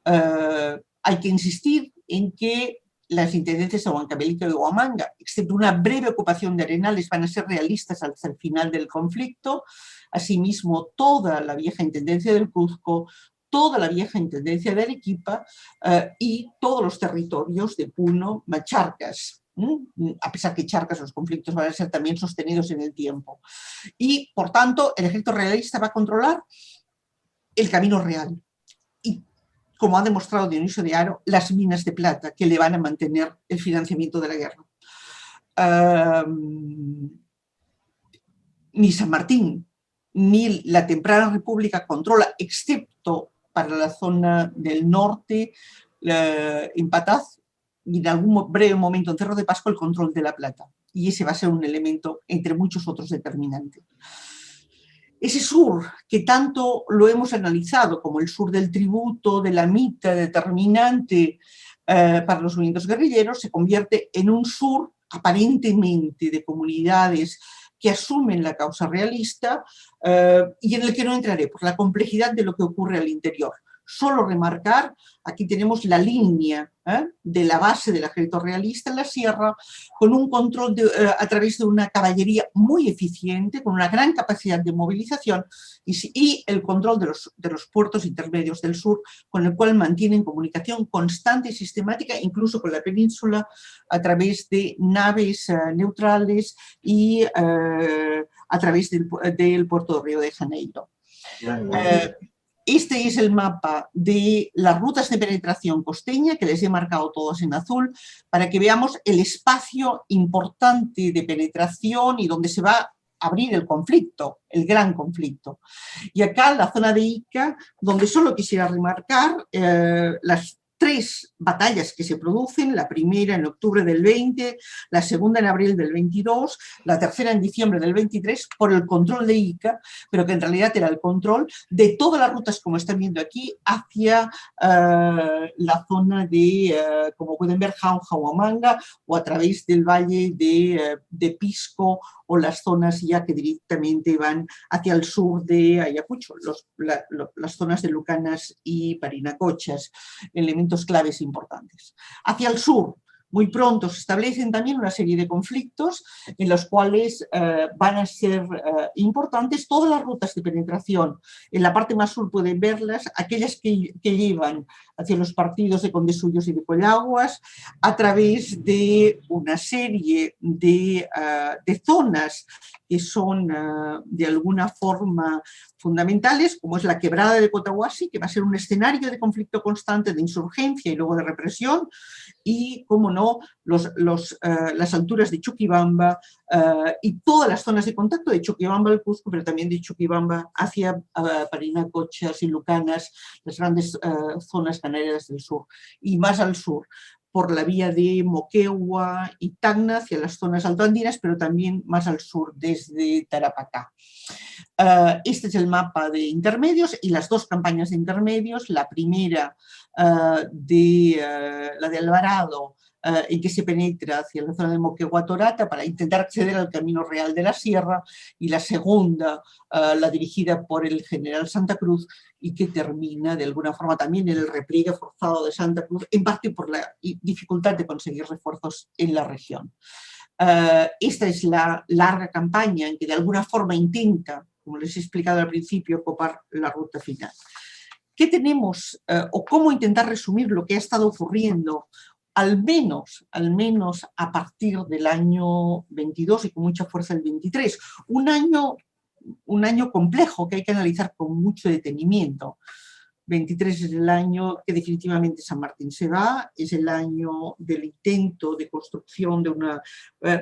Hay que insistir en que las intendencias de Huancavelica y Huamanga, excepto una breve ocupación de Arenales, van a ser realistas hasta el final del conflicto. Asimismo, toda la vieja intendencia del Cuzco, toda la vieja intendencia de Arequipa y todos los territorios de Puno, Charcas. A pesar que Charcas los conflictos van a ser también sostenidos en el tiempo. Y, por tanto, el ejército realista va a controlar el camino real. Y, como ha demostrado Dionisio de Haro, las minas de plata que le van a mantener el financiamiento de la guerra. Ni San Martín ni la temprana república controla, excepto para la zona del norte, en Pataz, y en algún breve momento en Cerro de Pasco el control de la plata. Y ese va a ser un elemento entre muchos otros determinantes. Ese sur, que tanto lo hemos analizado como el sur del tributo, de la mitad determinante para los movimientos guerrilleros, se convierte en un sur aparentemente de comunidades que asumen la causa realista y en el que no entraré por la complejidad de lo que ocurre al interior. Solo remarcar, aquí tenemos la línea de la base del ejército realista en la sierra, con un control a través de una caballería muy eficiente, con una gran capacidad de movilización y el control de los puertos intermedios del sur, con el cual mantienen comunicación constante y sistemática, incluso con la península, a través de naves neutrales y a través del puerto de Río de Janeiro. Este es el mapa de las rutas de penetración costeña, que les he marcado todos en azul, para que veamos el espacio importante de penetración y donde se va a abrir el conflicto, el gran conflicto. Y acá la zona de Ica, donde solo quisiera remarcar las 3 batallas que se producen, la primera en octubre del 20, la segunda en abril del 22, la tercera en diciembre del 23, por el control de Ica, pero que en realidad era el control de todas las rutas, como están viendo aquí, hacia la zona de, como pueden ver, Jauja o Huamanga, o a través del valle de Pisco, o las zonas ya que directamente van hacia el sur de Ayacucho, las zonas de Lucanas y Parinacochas, elementos claves importantes. Hacia el sur, muy pronto se establecen también una serie de conflictos en los cuales van a ser importantes todas las rutas de penetración. En la parte más sur pueden verlas, aquellas que llevan hacia los partidos de Condesuyos y de Collaguas, a través de una serie de zonas que son de alguna forma fundamentales, como es la quebrada de Cotahuasi, que va a ser un escenario de conflicto constante, de insurgencia y luego de represión, y, como no, las alturas de Chuquibamba y todas las zonas de contacto de Chuquibamba al Cusco, pero también de Chuquibamba hacia Parinacochas y Lucanas, las grandes zonas canarias del sur, y más al sur, por la vía de Moquegua y Tacna hacia las zonas altoandinas, pero también más al sur desde Tarapacá. Este es el mapa de intermedios y las 2 campañas de intermedios, la primera la de Alvarado, en que se penetra hacia la zona de Moquegua-Torata para intentar acceder al camino real de la sierra, y la segunda, la dirigida por el general Santa Cruz, y que termina de alguna forma también en el repliegue forzado de Santa Cruz, en parte por la dificultad de conseguir refuerzos en la región. Esta es la larga campaña en que de alguna forma intenta, como les he explicado al principio, copar la ruta final. ¿Qué tenemos o cómo intentar resumir lo que ha estado ocurriendo, al menos a partir del año 22 y con mucha fuerza el 23? Un año complejo que hay que analizar con mucho detenimiento. 23 es el año que definitivamente San Martín se va, es el año del intento de construcción de una,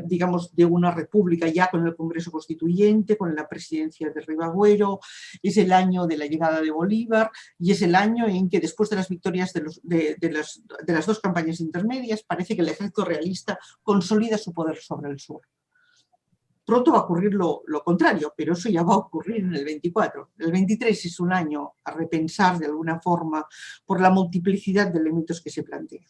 digamos, de una república ya con el Congreso Constituyente, con la presidencia de Ribagüero, es el año de la llegada de Bolívar y es el año en que después de las victorias de las 2 campañas intermedias parece que el ejército realista consolida su poder sobre el sur. Pronto va a ocurrir lo contrario, pero eso ya va a ocurrir en el 24. El 23 es un año a repensar de alguna forma por la multiplicidad de elementos que se plantean.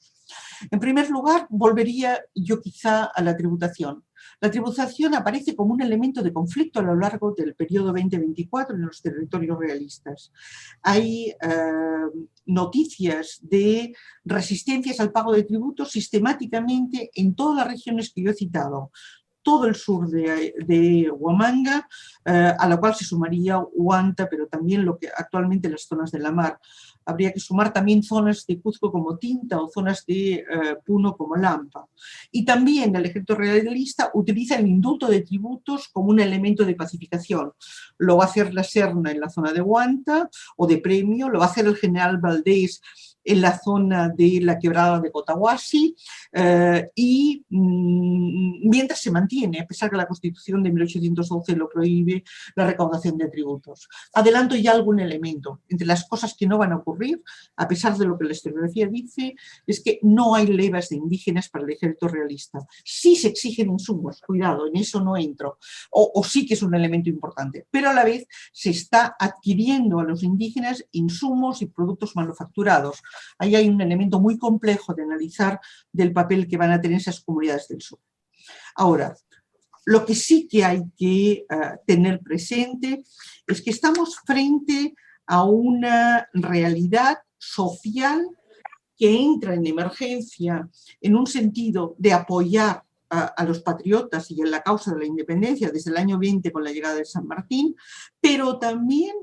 En primer lugar, volvería yo quizá a la tributación. La tributación aparece como un elemento de conflicto a lo largo del periodo 20-24 en los territorios realistas. Hay noticias de resistencias al pago de tributos sistemáticamente en todas las regiones que yo he citado. Todo el sur de Huamanga, a la cual se sumaría Huanta, pero también lo que actualmente las zonas de la mar. Habría que sumar también zonas de Cuzco como Tinta o zonas de Puno como Lampa. Y también el ejército realista utiliza el indulto de tributos como un elemento de pacificación. Lo va a hacer la Serna en la zona de Huanta o de Premio, lo va a hacer el general Valdés en la zona de la quebrada de Cotahuasi, y mientras se mantiene, a pesar que la Constitución de 1812 lo prohíbe, la recaudación de tributos. Adelanto ya algún elemento. Entre las cosas que no van a ocurrir, a pesar de lo que la historiografía dice, es que no hay levas de indígenas para el ejército realista. Sí se exigen insumos, cuidado, en eso no entro, o sí que es un elemento importante, pero a la vez se está adquiriendo a los indígenas insumos y productos manufacturados. Ahí hay un elemento muy complejo de analizar del papel que van a tener esas comunidades del sur. Ahora, lo que sí que hay que tener presente es que estamos frente a una realidad social que entra en emergencia en un sentido de apoyar a los patriotas y en la causa de la independencia desde el año 20 con la llegada de San Martín, pero también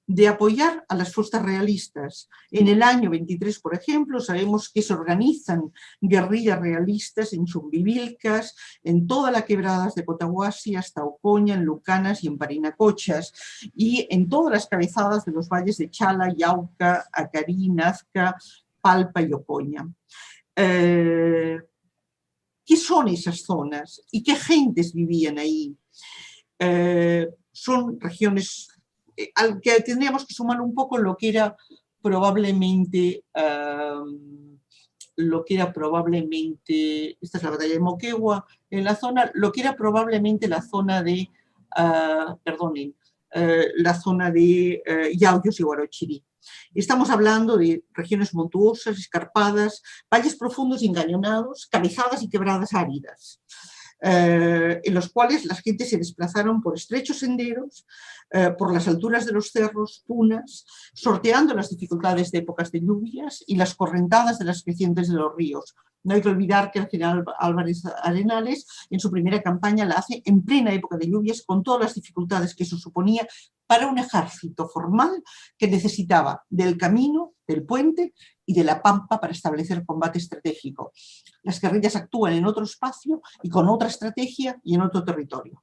de apoyar a las fuerzas realistas. En el año 23, por ejemplo, sabemos que se organizan guerrillas realistas en Chumbivilcas, en toda la quebrada de Cotahuasi, hasta Ocoña, en Lucanas y en Parinacochas, y en todas las cabezadas de los valles de Chala, Yauca, Acarí, Nazca, Palpa y Ocoña. ¿Qué son esas zonas y qué gentes vivían ahí? Son regiones al que tendríamos que sumar un poco lo que era probablemente, esta es la batalla de Moquegua, en la zona, lo que era probablemente la zona de, la zona de Yauyos y Huarochirí. Estamos hablando de regiones montuosas, escarpadas, valles profundos y encañonados, cabezadas y quebradas áridas, en los cuales las gentes se desplazaron por estrechos senderos, por las alturas de los cerros, punas, sorteando las dificultades de épocas de lluvias y las correntadas de las crecientes de los ríos. No hay que olvidar que el general Álvarez Arenales en su primera campaña la hace en plena época de lluvias, con todas las dificultades que eso suponía para un ejército formal que necesitaba del camino, del puente y de la pampa para establecer combate estratégico. Las guerrillas actúan en otro espacio y con otra estrategia y en otro territorio.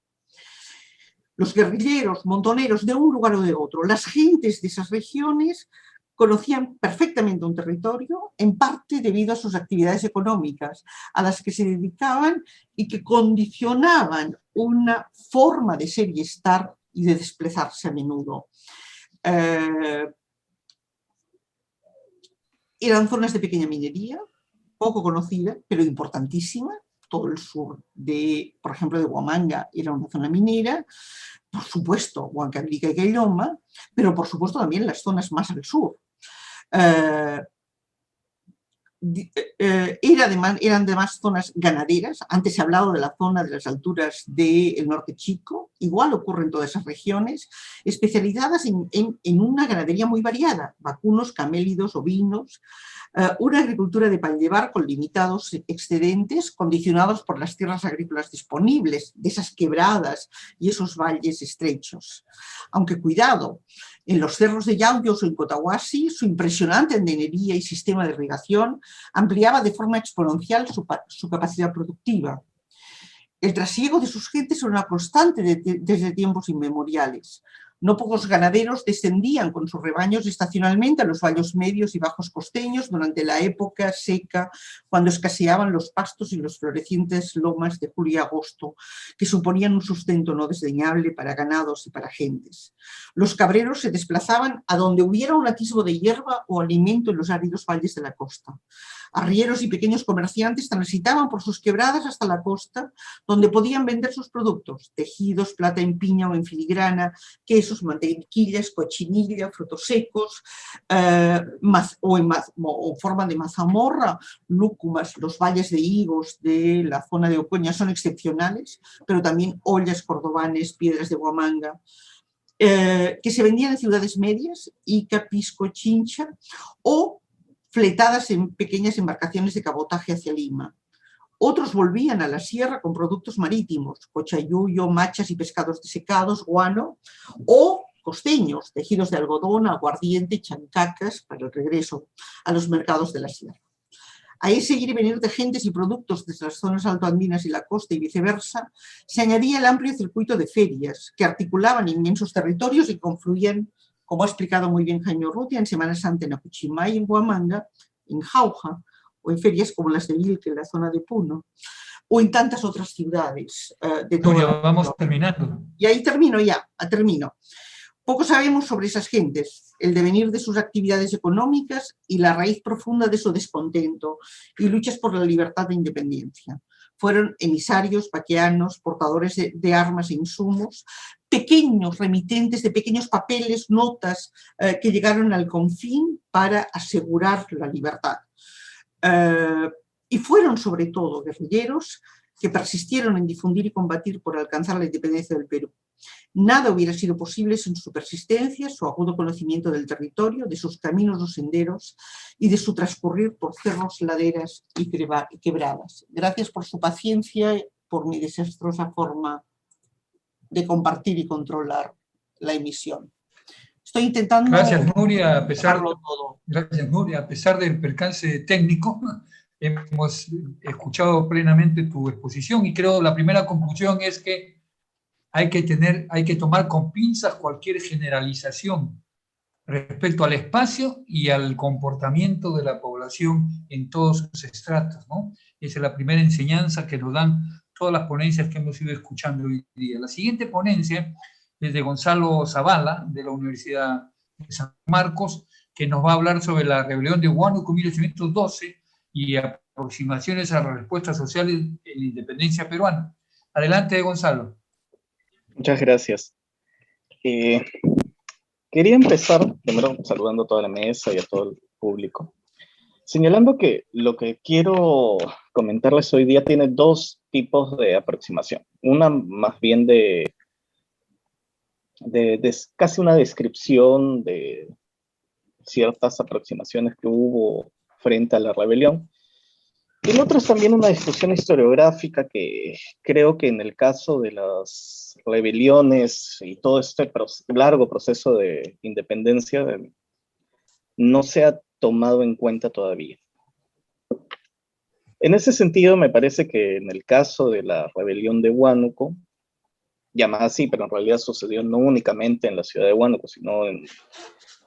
Los guerrilleros, montoneros de un lugar o de otro, las gentes de esas regiones conocían perfectamente un territorio, en parte debido a sus actividades económicas, a las que se dedicaban y que condicionaban una forma de ser y estar y de desplazarse a menudo. Eran zonas de pequeña minería, poco conocida, pero importantísima. Todo el sur de, por ejemplo, de Huamanga era una zona minera, por supuesto, Huancavelica y Caylloma, pero por supuesto también las zonas más al sur. Eran además zonas ganaderas. Antes se ha hablado de la zona de las alturas del norte chico, igual ocurre en todas esas regiones, especializadas en una ganadería muy variada, vacunos, camélidos, ovinos, una agricultura de pan llevar con limitados excedentes condicionados por las tierras agrícolas disponibles de esas quebradas y esos valles estrechos. Aunque cuidado, en los cerros de Yauyos o en Cotahuasi, su impresionante andenería y sistema de irrigación ampliaba de forma exponencial su capacidad productiva. El trasiego de sus gentes era una constante desde tiempos inmemoriales. No pocos ganaderos descendían con sus rebaños estacionalmente a los valles medios y bajos costeños durante la época seca, cuando escaseaban los pastos y los florecientes lomas de julio y agosto, que suponían un sustento no desdeñable para ganados y para gentes. Los cabreros se desplazaban a donde hubiera un atisbo de hierba o alimento en los áridos valles de la costa. Arrieros y pequeños comerciantes transitaban por sus quebradas hasta la costa, donde podían vender sus productos, tejidos, plata en piña o en filigrana, quesos, mantequillas, cochinilla, frutos secos, o forma de mazamorra, lúcumas. Los valles de higos de la zona de Ocoña son excepcionales, pero también ollas, cordobanes, piedras de Huamanga, que se vendían en ciudades medias, Ica, Pisco, Chincha, o fletadas en pequeñas embarcaciones de cabotaje hacia Lima. Otros volvían a la sierra con productos marítimos, cochayuyo, machas y pescados desecados, guano, o costeños, tejidos de algodón, aguardiente, chancacas, para el regreso a los mercados de la sierra. A ese ir y venir de gentes y productos desde las zonas altoandinas y la costa y viceversa, se añadía el amplio circuito de ferias que articulaban inmensos territorios y confluían, como ha explicado muy bien Jaime Urrutia, en Semana Santa en Apuchimay y en Huamanga, en Jauja, o en ferias como las de Vilca, en la zona de Puno, o en tantas otras ciudades de toda Nuria, la vamos región. terminando. Y ahí termino ya, termino. Poco sabemos sobre esas gentes, el devenir de sus actividades económicas y la raíz profunda de su descontento y luchas por la libertad e independencia. Fueron emisarios, vaqueanos, portadores de armas e insumos, pequeños remitentes de pequeños papeles, notas que llegaron al confín para asegurar la libertad. Y fueron sobre todo guerrilleros que persistieron en difundir y combatir por alcanzar la independencia del Perú. Nada hubiera sido posible sin su persistencia, su agudo conocimiento del territorio, de sus caminos o senderos y de su transcurrir por cerros, laderas y quebradas. Gracias por su paciencia, por mi desastrosa forma de compartir y controlar la emisión. Estoy intentando Gracias, Nuria. todo. Gracias, Nuria. A pesar del percance técnico, hemos escuchado plenamente tu exposición y creo la primera conclusión es que hay que tomar con pinzas cualquier generalización respecto al espacio y al comportamiento de la población en todos sus estratos, ¿no? Esa es la primera enseñanza que nos dan todas las ponencias que hemos ido escuchando hoy día. La siguiente ponencia es de Gonzalo Zavala, de la Universidad de San Marcos, que nos va a hablar sobre la rebelión de Huánuco 1812 y aproximaciones a las respuestas sociales en la independencia peruana. Adelante, Gonzalo. Muchas gracias. Quería empezar primero saludando a toda la mesa y a todo el público, señalando que lo que quiero comentarles hoy día tiene dos tipos de aproximación. Una más bien de casi una descripción de ciertas aproximaciones que hubo frente a la rebelión. Y el otro es también una discusión historiográfica que creo que en el caso de las rebeliones y todo este largo proceso de independencia no se ha tomado en cuenta todavía. En ese sentido, me parece que en el caso de la rebelión de Huánuco, llamada así, pero en realidad sucedió no únicamente en la ciudad de Huánuco, sino en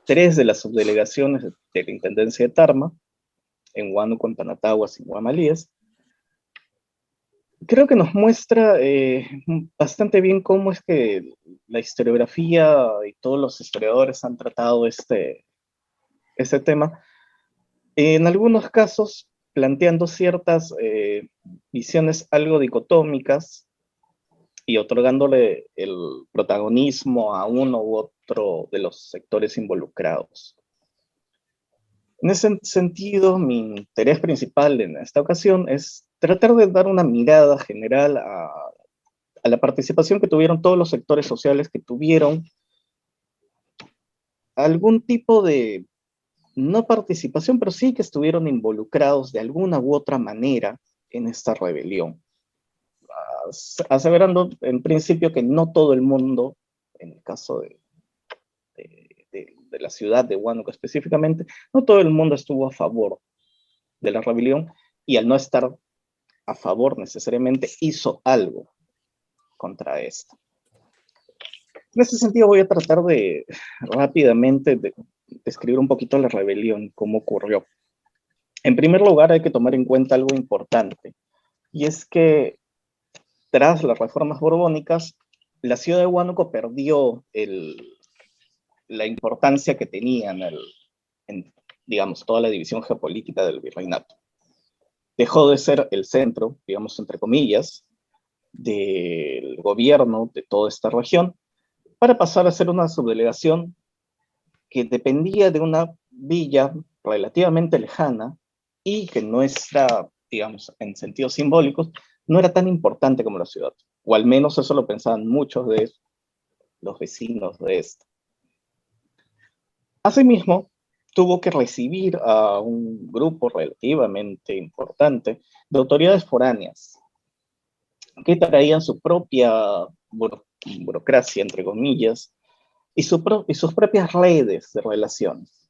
3 de las subdelegaciones de la Intendencia de Tarma, en Huánuco, en Panataguas y en Guamalíes, creo que nos muestra bastante bien cómo es que la historiografía y todos los historiadores han tratado este tema, en algunos casos planteando ciertas visiones algo dicotómicas y otorgándole el protagonismo a uno u otro de los sectores involucrados. En ese sentido, mi interés principal en esta ocasión es tratar de dar una mirada general a la participación que tuvieron todos los sectores sociales que tuvieron algún tipo de, no participación, pero sí que estuvieron involucrados de alguna u otra manera en esta rebelión. Aseverando en principio que no todo el mundo, en el caso de la ciudad de Huánuco específicamente, no todo el mundo estuvo a favor de la rebelión y al no estar a favor necesariamente hizo algo contra esto. En ese sentido voy a tratar de rápidamente describir un poquito la rebelión, cómo ocurrió. En primer lugar hay que tomar en cuenta algo importante, y es que tras las reformas borbónicas, la ciudad de Huánuco perdió la importancia que tenía en, digamos, toda la división geopolítica del virreinato. Dejó de ser el centro, digamos, entre comillas, del gobierno de toda esta región, para pasar a ser una subdelegación que dependía de una villa relativamente lejana y que no era, digamos, en sentidos simbólicos, no era tan importante como la ciudad, o al menos eso lo pensaban muchos de los vecinos de esta. Asimismo, tuvo que recibir a un grupo relativamente importante de autoridades foráneas que traían su propia burocracia, entre comillas, y sus propias redes de relaciones.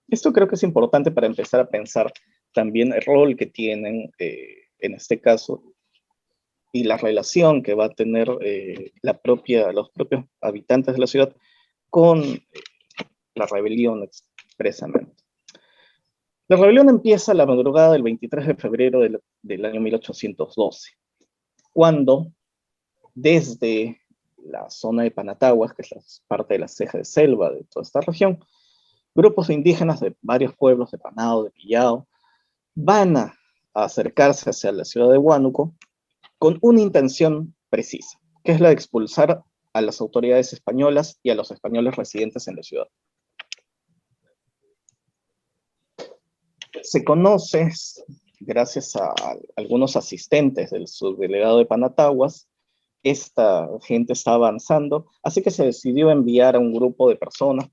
Esto creo que es importante para empezar a pensar también el rol que tienen, en este caso, y la relación que va a tener los propios habitantes de la ciudad con la rebelión expresamente. La rebelión empieza la madrugada del 23 de febrero del año 1812, cuando desde la zona de Panataguas, que es parte de la ceja de selva de toda esta región, grupos de indígenas de varios pueblos de Panao, de Pillao, van a acercarse hacia la ciudad de Huánuco con una intención precisa, que es la de expulsar a las autoridades españolas y a los españoles residentes en la ciudad. Se conoce, gracias a algunos asistentes del subdelegado de Panataguas, esta gente está avanzando, así que se decidió enviar a un grupo de personas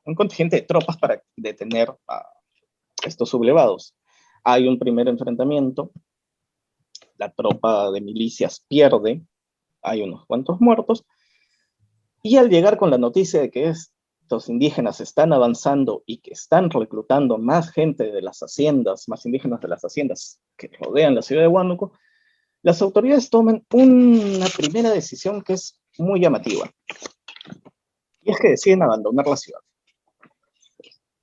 un contingente de tropas para detener a estos sublevados. Hay un primer enfrentamiento, la tropa de milicias pierde, hay unos cuantos muertos, y al llegar con la noticia de que estos indígenas están avanzando y que están reclutando más gente de las haciendas, más indígenas de las haciendas que rodean la ciudad de Huánuco, las autoridades toman una primera decisión que es muy llamativa, y es que deciden abandonar la ciudad.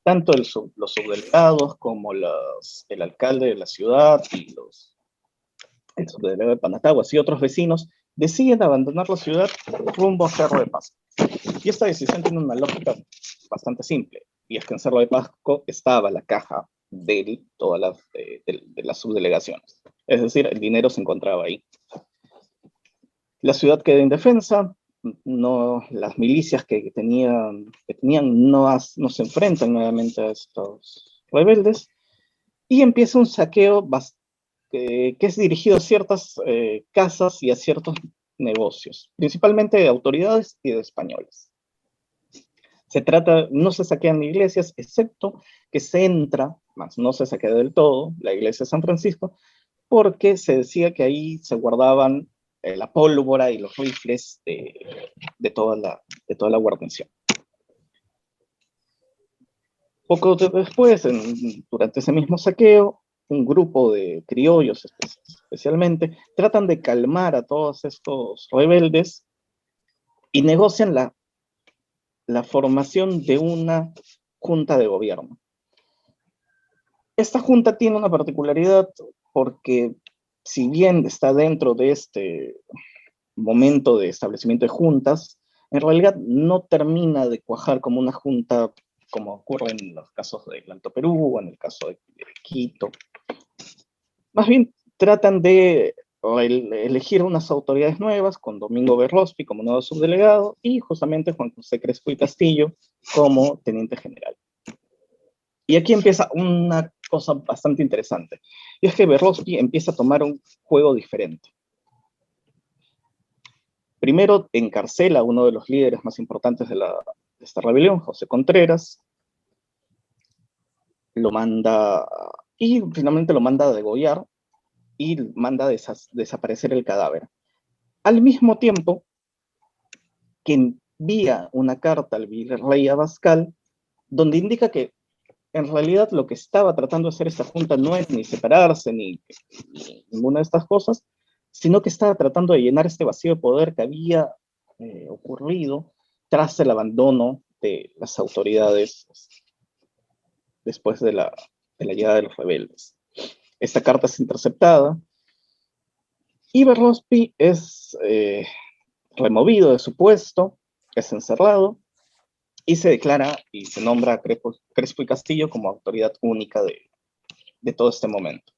Tanto los subdelegados como el alcalde de la ciudad y el subdelegado de Panataguas y otros vecinos deciden abandonar la ciudad rumbo a Cerro de Pasco. Y esta decisión tiene una lógica bastante simple, y es que en Cerro de Pasco estaba la caja de todas las subdelegaciones. Es decir, el dinero se encontraba ahí. La ciudad queda indefensa, las milicias que tenían no se enfrentan nuevamente a estos rebeldes, y empieza un saqueo que es dirigido a ciertas casas y a ciertos negocios, principalmente de autoridades y de españoles. No se saquean iglesias, excepto que se entra, más no se saquea del todo, la iglesia de San Francisco, porque se decía que ahí se guardaban la pólvora y los rifles de toda la guarnición. Poco después, durante ese mismo saqueo, un grupo de criollos especialmente tratan de calmar a todos estos rebeldes y negocian la formación de una junta de gobierno. Esta junta tiene una particularidad porque, si bien está dentro de este momento de establecimiento de juntas, en realidad no termina de cuajar como una junta, como ocurre en los casos del Alto Perú o en el caso de Quito. Más bien tratan de elegir unas autoridades nuevas, con Domingo Berrospi como nuevo subdelegado y justamente Juan José Crespo y Castillo como teniente general. Y aquí empieza una cosa bastante interesante, y es que Berrospi empieza a tomar un juego diferente. Primero encarcela a uno de los líderes más importantes de esta rebelión, José Contreras, y finalmente lo manda a degollar y manda desaparecer el cadáver. Al mismo tiempo que envía una carta al virrey Abascal, donde indica que en realidad lo que estaba tratando de hacer esta junta no es ni separarse ni ninguna de estas cosas, sino que estaba tratando de llenar este vacío de poder que había ocurrido tras el abandono de las autoridades después de la llegada de los rebeldes. Esta carta es interceptada y Berrospi es removido de su puesto, es encerrado y se declara y se nombra a Crespo y Castillo como autoridad única de todo este momento.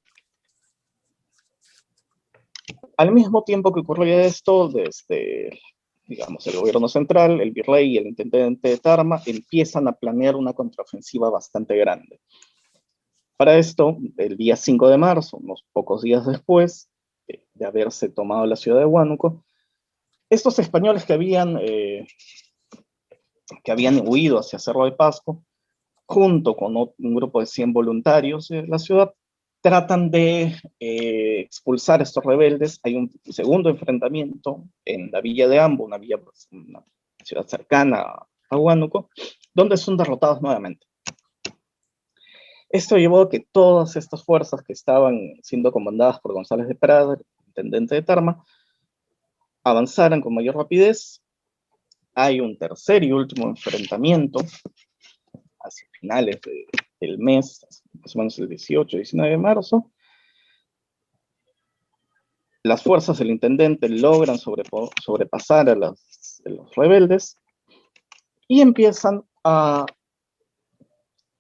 Al mismo tiempo que ocurría esto, desde, digamos, el gobierno central, el virrey y el intendente de Tarma empiezan a planear una contraofensiva bastante grande. Para esto, el día 5 de marzo, unos pocos días después de haberse tomado la ciudad de Huánuco, estos españoles que habían huido hacia Cerro de Pasco, junto con un grupo de 100 voluntarios de la ciudad, tratan de expulsar a estos rebeldes. Hay un segundo enfrentamiento en la villa de Ambo, una ciudad cercana a Huánuco, donde son derrotados nuevamente. Esto llevó a que todas estas fuerzas que estaban siendo comandadas por González de Prada, intendente de Tarma, avanzaran con mayor rapidez. Hay un tercer y último enfrentamiento hacia finales el mes, más o menos el 18, 19 de marzo, las fuerzas del intendente logran sobrepasar a los rebeldes y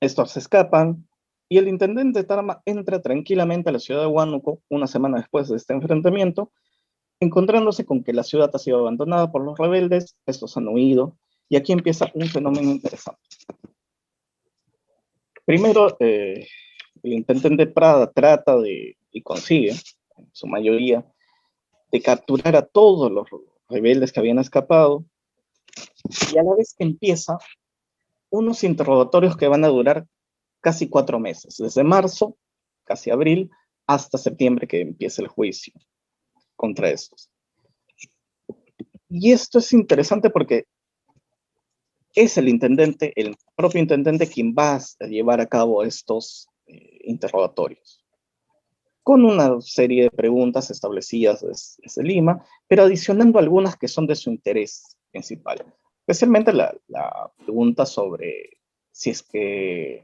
estos se escapan y el intendente Tarma entra tranquilamente a la ciudad de Huánuco una semana después de este enfrentamiento, encontrándose con que la ciudad ha sido abandonada por los rebeldes, estos han huido, y aquí empieza un fenómeno interesante. Primero, el intendente Prada trata y consigue, en su mayoría, de capturar a todos los rebeldes que habían escapado, y a la vez que empieza unos interrogatorios que van a durar casi 4 meses, desde marzo, casi abril, hasta septiembre que empieza el juicio contra estos. Y esto es interesante porque es el propio intendente quien va a llevar a cabo estos interrogatorios, con una serie de preguntas establecidas desde Lima, pero adicionando algunas que son de su interés principal, especialmente la pregunta sobre si es que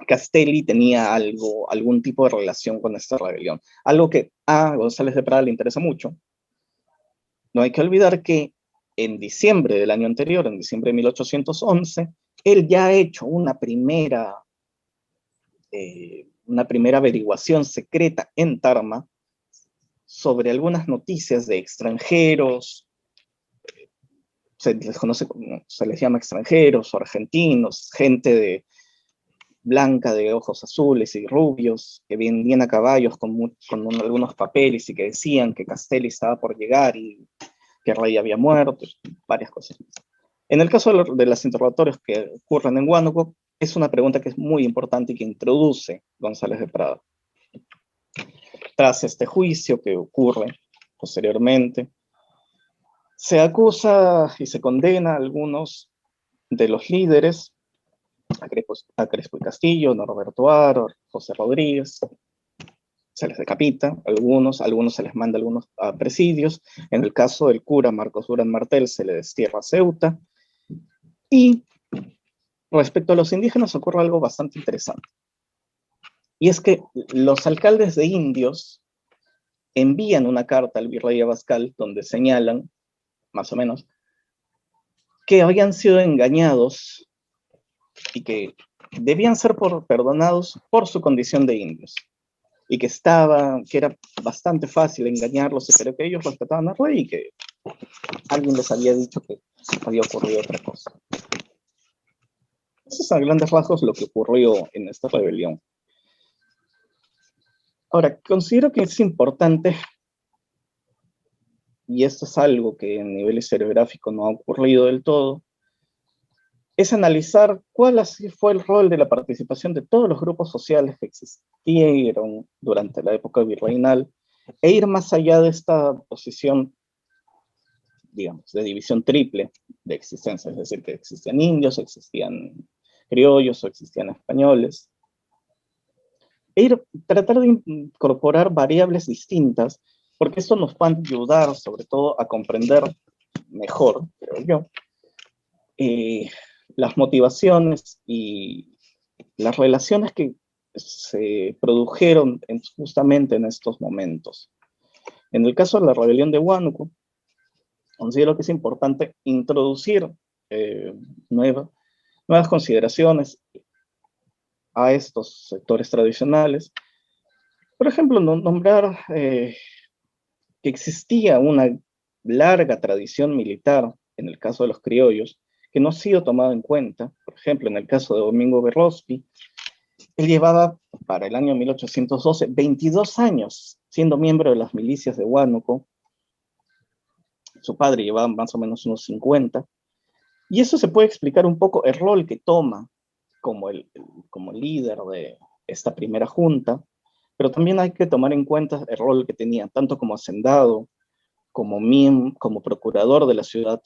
Castelli tenía algún tipo de relación con esta rebelión, algo que a González de Prada le interesa mucho. No hay que olvidar que en diciembre del año anterior, en diciembre de 1811, él ya ha hecho una primera averiguación secreta en Tarma sobre algunas noticias de extranjeros, se les llama extranjeros o argentinos, gente blanca de ojos azules y rubios, que venían a caballos con algunos papeles y que decían que Castelli estaba por llegar y que el rey había muerto, varias cosas. En el caso de los interrogatorios que ocurren en Huánuco, es una pregunta que es muy importante y que introduce González de Prada. Tras este juicio que ocurre posteriormente, se acusa y se condena a algunos de los líderes, a Crespo y Castillo, Norberto Aro, José Rodríguez, se les decapita, algunos se les manda a presidios. En el caso del cura Marcos Durán Martel se le destierra a Ceuta. Y respecto a los indígenas ocurre algo bastante interesante. Y es que los alcaldes de indios envían una carta al virrey Abascal donde señalan, más o menos, que habían sido engañados y que debían ser perdonados por su condición de indios. Y que era bastante fácil engañarlos, pero que ellos respetaban al rey y que alguien les había dicho que había ocurrido otra cosa. Eso es a grandes rasgos lo que ocurrió en esta rebelión. Ahora, considero que es importante, y esto es algo que en nivel historiográfico no ha ocurrido del todo, es analizar cuál fue el rol de la participación de todos los grupos sociales que existieron durante la época virreinal, e ir más allá de esta posición, digamos, de división triple de existencia, es decir, que existían indios, existían criollos o existían españoles, e tratar de incorporar variables distintas, porque esto nos va a ayudar sobre todo a comprender mejor, creo yo, las motivaciones y las relaciones que se produjeron justamente en estos momentos. En el caso de la rebelión de Huánuco, considero que es importante introducir nuevas consideraciones a estos sectores tradicionales. Por ejemplo, nombrar que existía una larga tradición militar en el caso de los criollos, que no ha sido tomado en cuenta. Por ejemplo, en el caso de Domingo Berrospi, él llevaba para el año 1812 22 años siendo miembro de las milicias de Huánuco. Su padre llevaba más o menos unos 50. Y eso se puede explicar un poco el rol que toma como líder de esta primera junta, pero también hay que tomar en cuenta el rol que tenía tanto como hacendado, como procurador de la ciudad,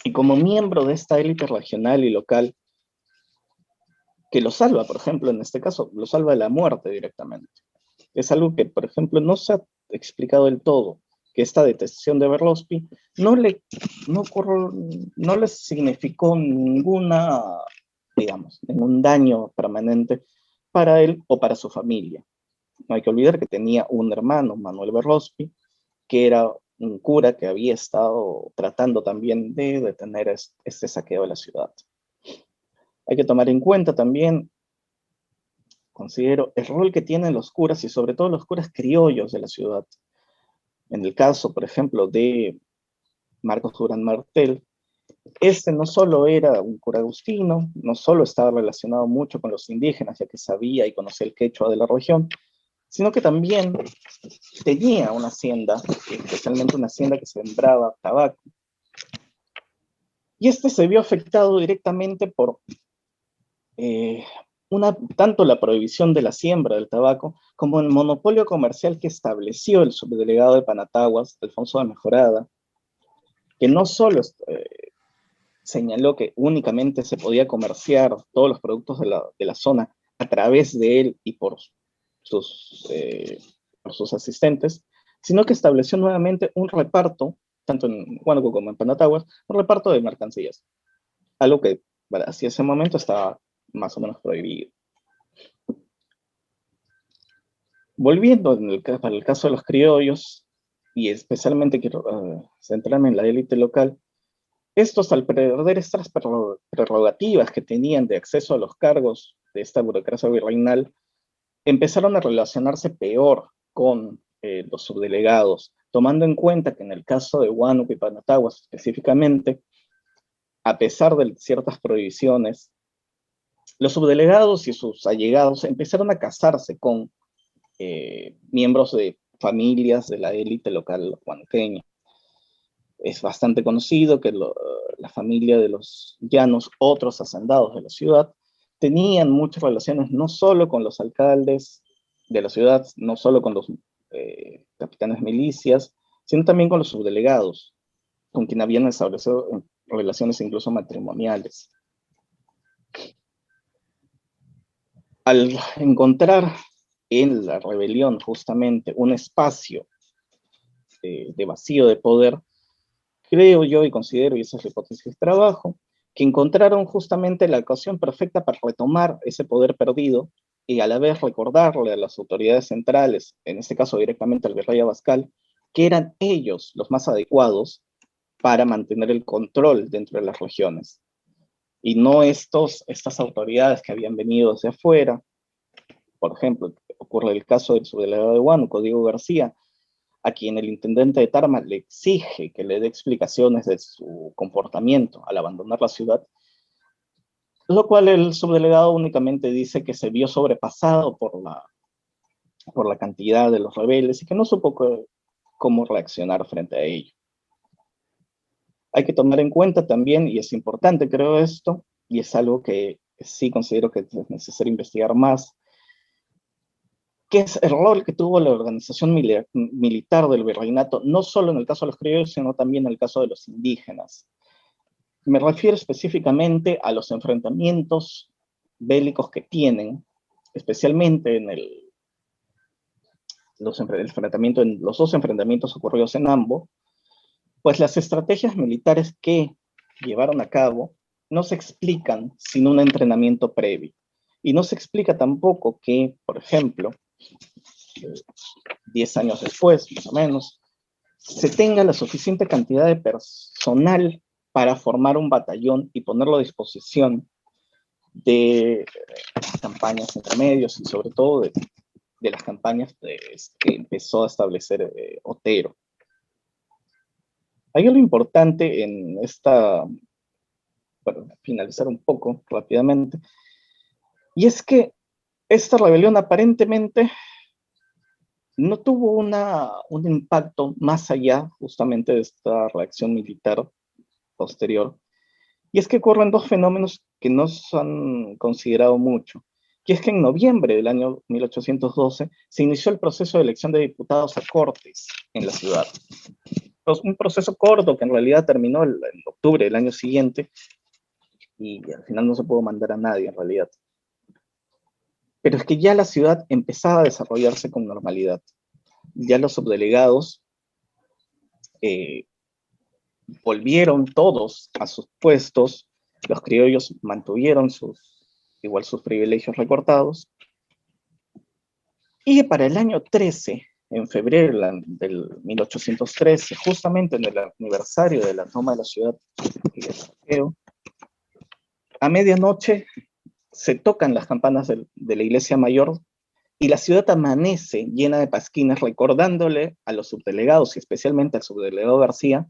y como miembro de esta élite regional y local que lo salva, por ejemplo, en este caso, lo salva de la muerte directamente. Es algo que, por ejemplo, no se ha explicado del todo, que esta detención de Berrospi no le significó ninguna digamos, ningún daño permanente para él o para su familia. No hay que olvidar que tenía un hermano, Manuel Berrospi, que era un cura que había estado tratando también de detener este saqueo de la ciudad. Hay que tomar en cuenta también, considero, el rol que tienen los curas y sobre todo los curas criollos de la ciudad. En el caso, por ejemplo, de Marcos Durán Martel, este no solo era un cura agustino, no solo estaba relacionado mucho con los indígenas, ya que sabía y conocía el quechua de la región, sino que también tenía una hacienda, especialmente una hacienda que sembraba tabaco. Y este se vio afectado directamente por tanto la prohibición de la siembra del tabaco como el monopolio comercial que estableció el subdelegado de Panataguas, Alfonso de Mejorada, que no solo señaló que únicamente se podía comerciar todos los productos de la zona a través de él y por sus asistentes, sino que estableció nuevamente un reparto, tanto en Huánuco como en Panataguas, un reparto de mercancías, algo que hacia ese momento estaba más o menos prohibido. Volviendo para el caso de los criollos, y especialmente quiero centrarme en la élite local, estos, al perder estas prerrogativas que tenían de acceso a los cargos de esta burocracia virreinal, empezaron a relacionarse peor con los subdelegados, tomando en cuenta que en el caso de Huánuco y Panataguas específicamente, a pesar de ciertas prohibiciones, los subdelegados y sus allegados empezaron a casarse con miembros de familias de la élite local huanuqueña. Es bastante conocido que la familia de los llanos, otros hacendados de la ciudad, tenían muchas relaciones no solo con los alcaldes de la ciudad, no solo con los capitanes milicias, sino también con los subdelegados, con quien habían establecido relaciones incluso matrimoniales. Al encontrar en la rebelión justamente un espacio de vacío de poder, creo yo y considero, y esa es la hipótesis de trabajo, que encontraron justamente la ocasión perfecta para retomar ese poder perdido y a la vez recordarle a las autoridades centrales, en este caso directamente al virrey Abascal, que eran ellos los más adecuados para mantener el control dentro de las regiones. Y no estas autoridades que habían venido desde afuera. Por ejemplo, ocurre el caso del subdelegado de Huánuco, Diego García, a quien el intendente de Tarma le exige que le dé explicaciones de su comportamiento al abandonar la ciudad, lo cual el subdelegado únicamente dice que se vio sobrepasado por la cantidad de los rebeldes y que no supo cómo reaccionar frente a ello. Hay que tomar en cuenta también, y es importante creo esto, y es algo que sí considero que es necesario investigar más, que es el rol que tuvo la organización militar del virreinato, no solo en el caso de los criollos, sino también en el caso de los indígenas. Me refiero específicamente a los enfrentamientos bélicos que tienen, especialmente en los dos enfrentamientos ocurridos en Ambo, pues las estrategias militares que llevaron a cabo no se explican sin un entrenamiento previo. Y no se explica tampoco que, por ejemplo, 10 años después, más o menos, se tenga la suficiente cantidad de personal para formar un batallón y ponerlo a disposición de campañas entre medios y sobre todo de las campañas que empezó a establecer Otero. Hay algo importante en para finalizar un poco rápidamente, y es que esta rebelión aparentemente no tuvo un impacto más allá justamente de esta reacción militar posterior. Y es que ocurren dos fenómenos que no se han considerado mucho. Y es que en noviembre del año 1812 se inició el proceso de elección de diputados a Cortes en la ciudad. Un proceso corto que en realidad terminó en octubre del año siguiente y al final no se pudo mandar a nadie en realidad. Pero es que ya la ciudad empezaba a desarrollarse con normalidad. Ya los subdelegados volvieron todos a sus puestos, Los criollos mantuvieron igual sus privilegios recortados. Y para el año 13, en febrero del 1813, justamente en el aniversario de la toma de la ciudad y el saqueo, a medianoche se tocan las campanas de la iglesia mayor y la ciudad amanece llena de pasquines recordándole a los subdelegados y especialmente al subdelegado García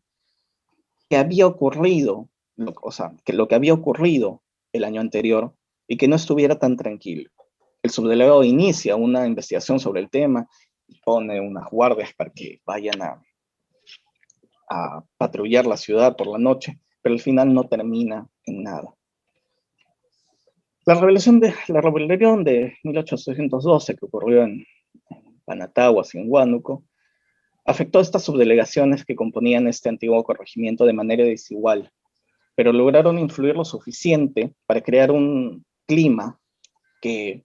que había ocurrido, que lo que había ocurrido el año anterior y que no estuviera tan tranquilo. El subdelegado inicia una investigación sobre el tema y pone unas guardias para que vayan a patrullar la ciudad por la noche, pero al final no termina en nada. La rebelión de 1812 que ocurrió en Panataguas y en Huánuco afectó a estas subdelegaciones que componían este antiguo corregimiento de manera desigual, pero lograron influir lo suficiente para crear un clima que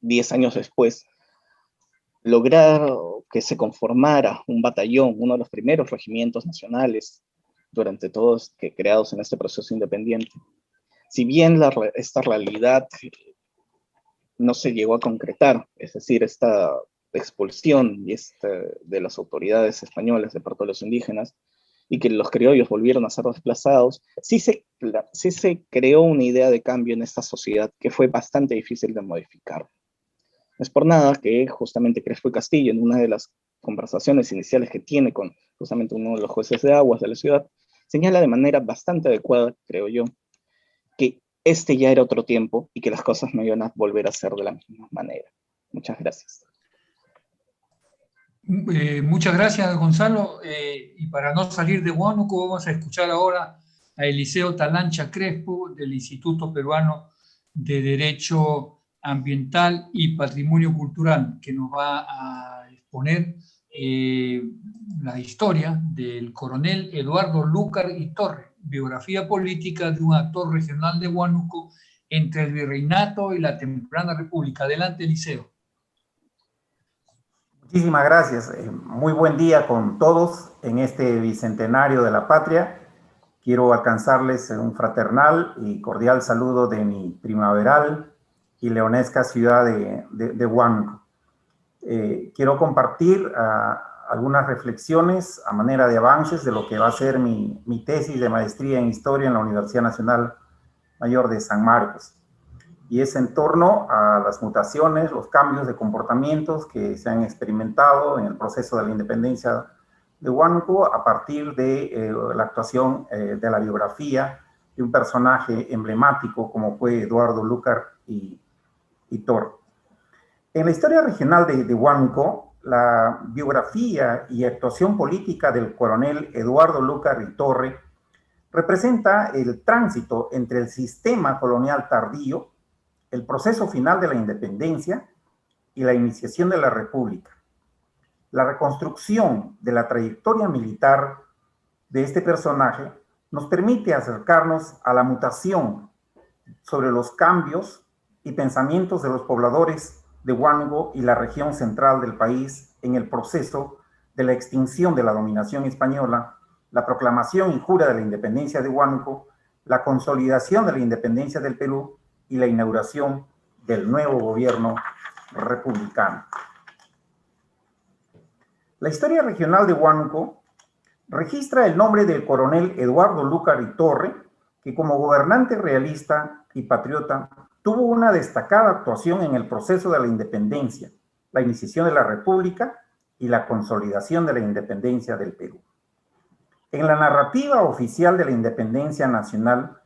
10 años después lograr que se conformara un batallón, uno de los primeros regimientos nacionales durante todos creados en este proceso independiente. Si bien esta realidad no se llegó a concretar, es decir, esta expulsión de las autoridades españolas de parte de los indígenas, y que los criollos volvieron a ser desplazados, sí se creó una idea de cambio en esta sociedad que fue bastante difícil de modificar. No es por nada que justamente Crespo y Castillo, en una de las conversaciones iniciales que tiene con justamente uno de los jueces de aguas de la ciudad, señala de manera bastante adecuada, creo yo, que este ya era otro tiempo y que las cosas no iban a volver a ser de la misma manera. Muchas gracias. Muchas gracias, Gonzalo. Y para no salir de Huánuco, vamos a escuchar ahora a Eliseo Talancha Crespo, del Instituto Peruano de Derecho Ambiental y Patrimonio Cultural, que nos va a exponer la historia del coronel Eduardo Lúcar y Torre, biografía política de un actor regional de Huánuco entre el virreinato y la temprana república. Adelante, Eliseo. Muchísimas gracias. Muy buen día con todos en este bicentenario de la patria. Quiero alcanzarles un fraternal y cordial saludo de mi primaveral y leonesca ciudad de Huánuco. Quiero compartir algunas reflexiones a manera de avances de lo que va a ser mi tesis de maestría en Historia en la Universidad Nacional Mayor de San Marcos. Y es en torno a las mutaciones, los cambios de comportamientos que se han experimentado en el proceso de la independencia de Huánuco a partir de la actuación de la biografía de un personaje emblemático como fue Eduardo Lúcar y Torre. En la historia regional de Huánuco, la biografía y actuación política del coronel Eduardo Lúcar y Torre representa el tránsito entre el sistema colonial tardío, el proceso final de la independencia y la iniciación de la república. La reconstrucción de la trayectoria militar de este personaje nos permite acercarnos a la mutación sobre los cambios y pensamientos de los pobladores de Huánuco y la región central del país en el proceso de la extinción de la dominación española, la proclamación y jura de la independencia de Huánuco, la consolidación de la independencia del Perú y la inauguración del nuevo gobierno republicano. La historia regional de Huánuco registra el nombre del coronel Eduardo Lúcar y Torre, que como gobernante realista y patriota tuvo una destacada actuación en el proceso de la independencia, la iniciación de la república y la consolidación de la independencia del Perú. En la narrativa oficial de la independencia nacional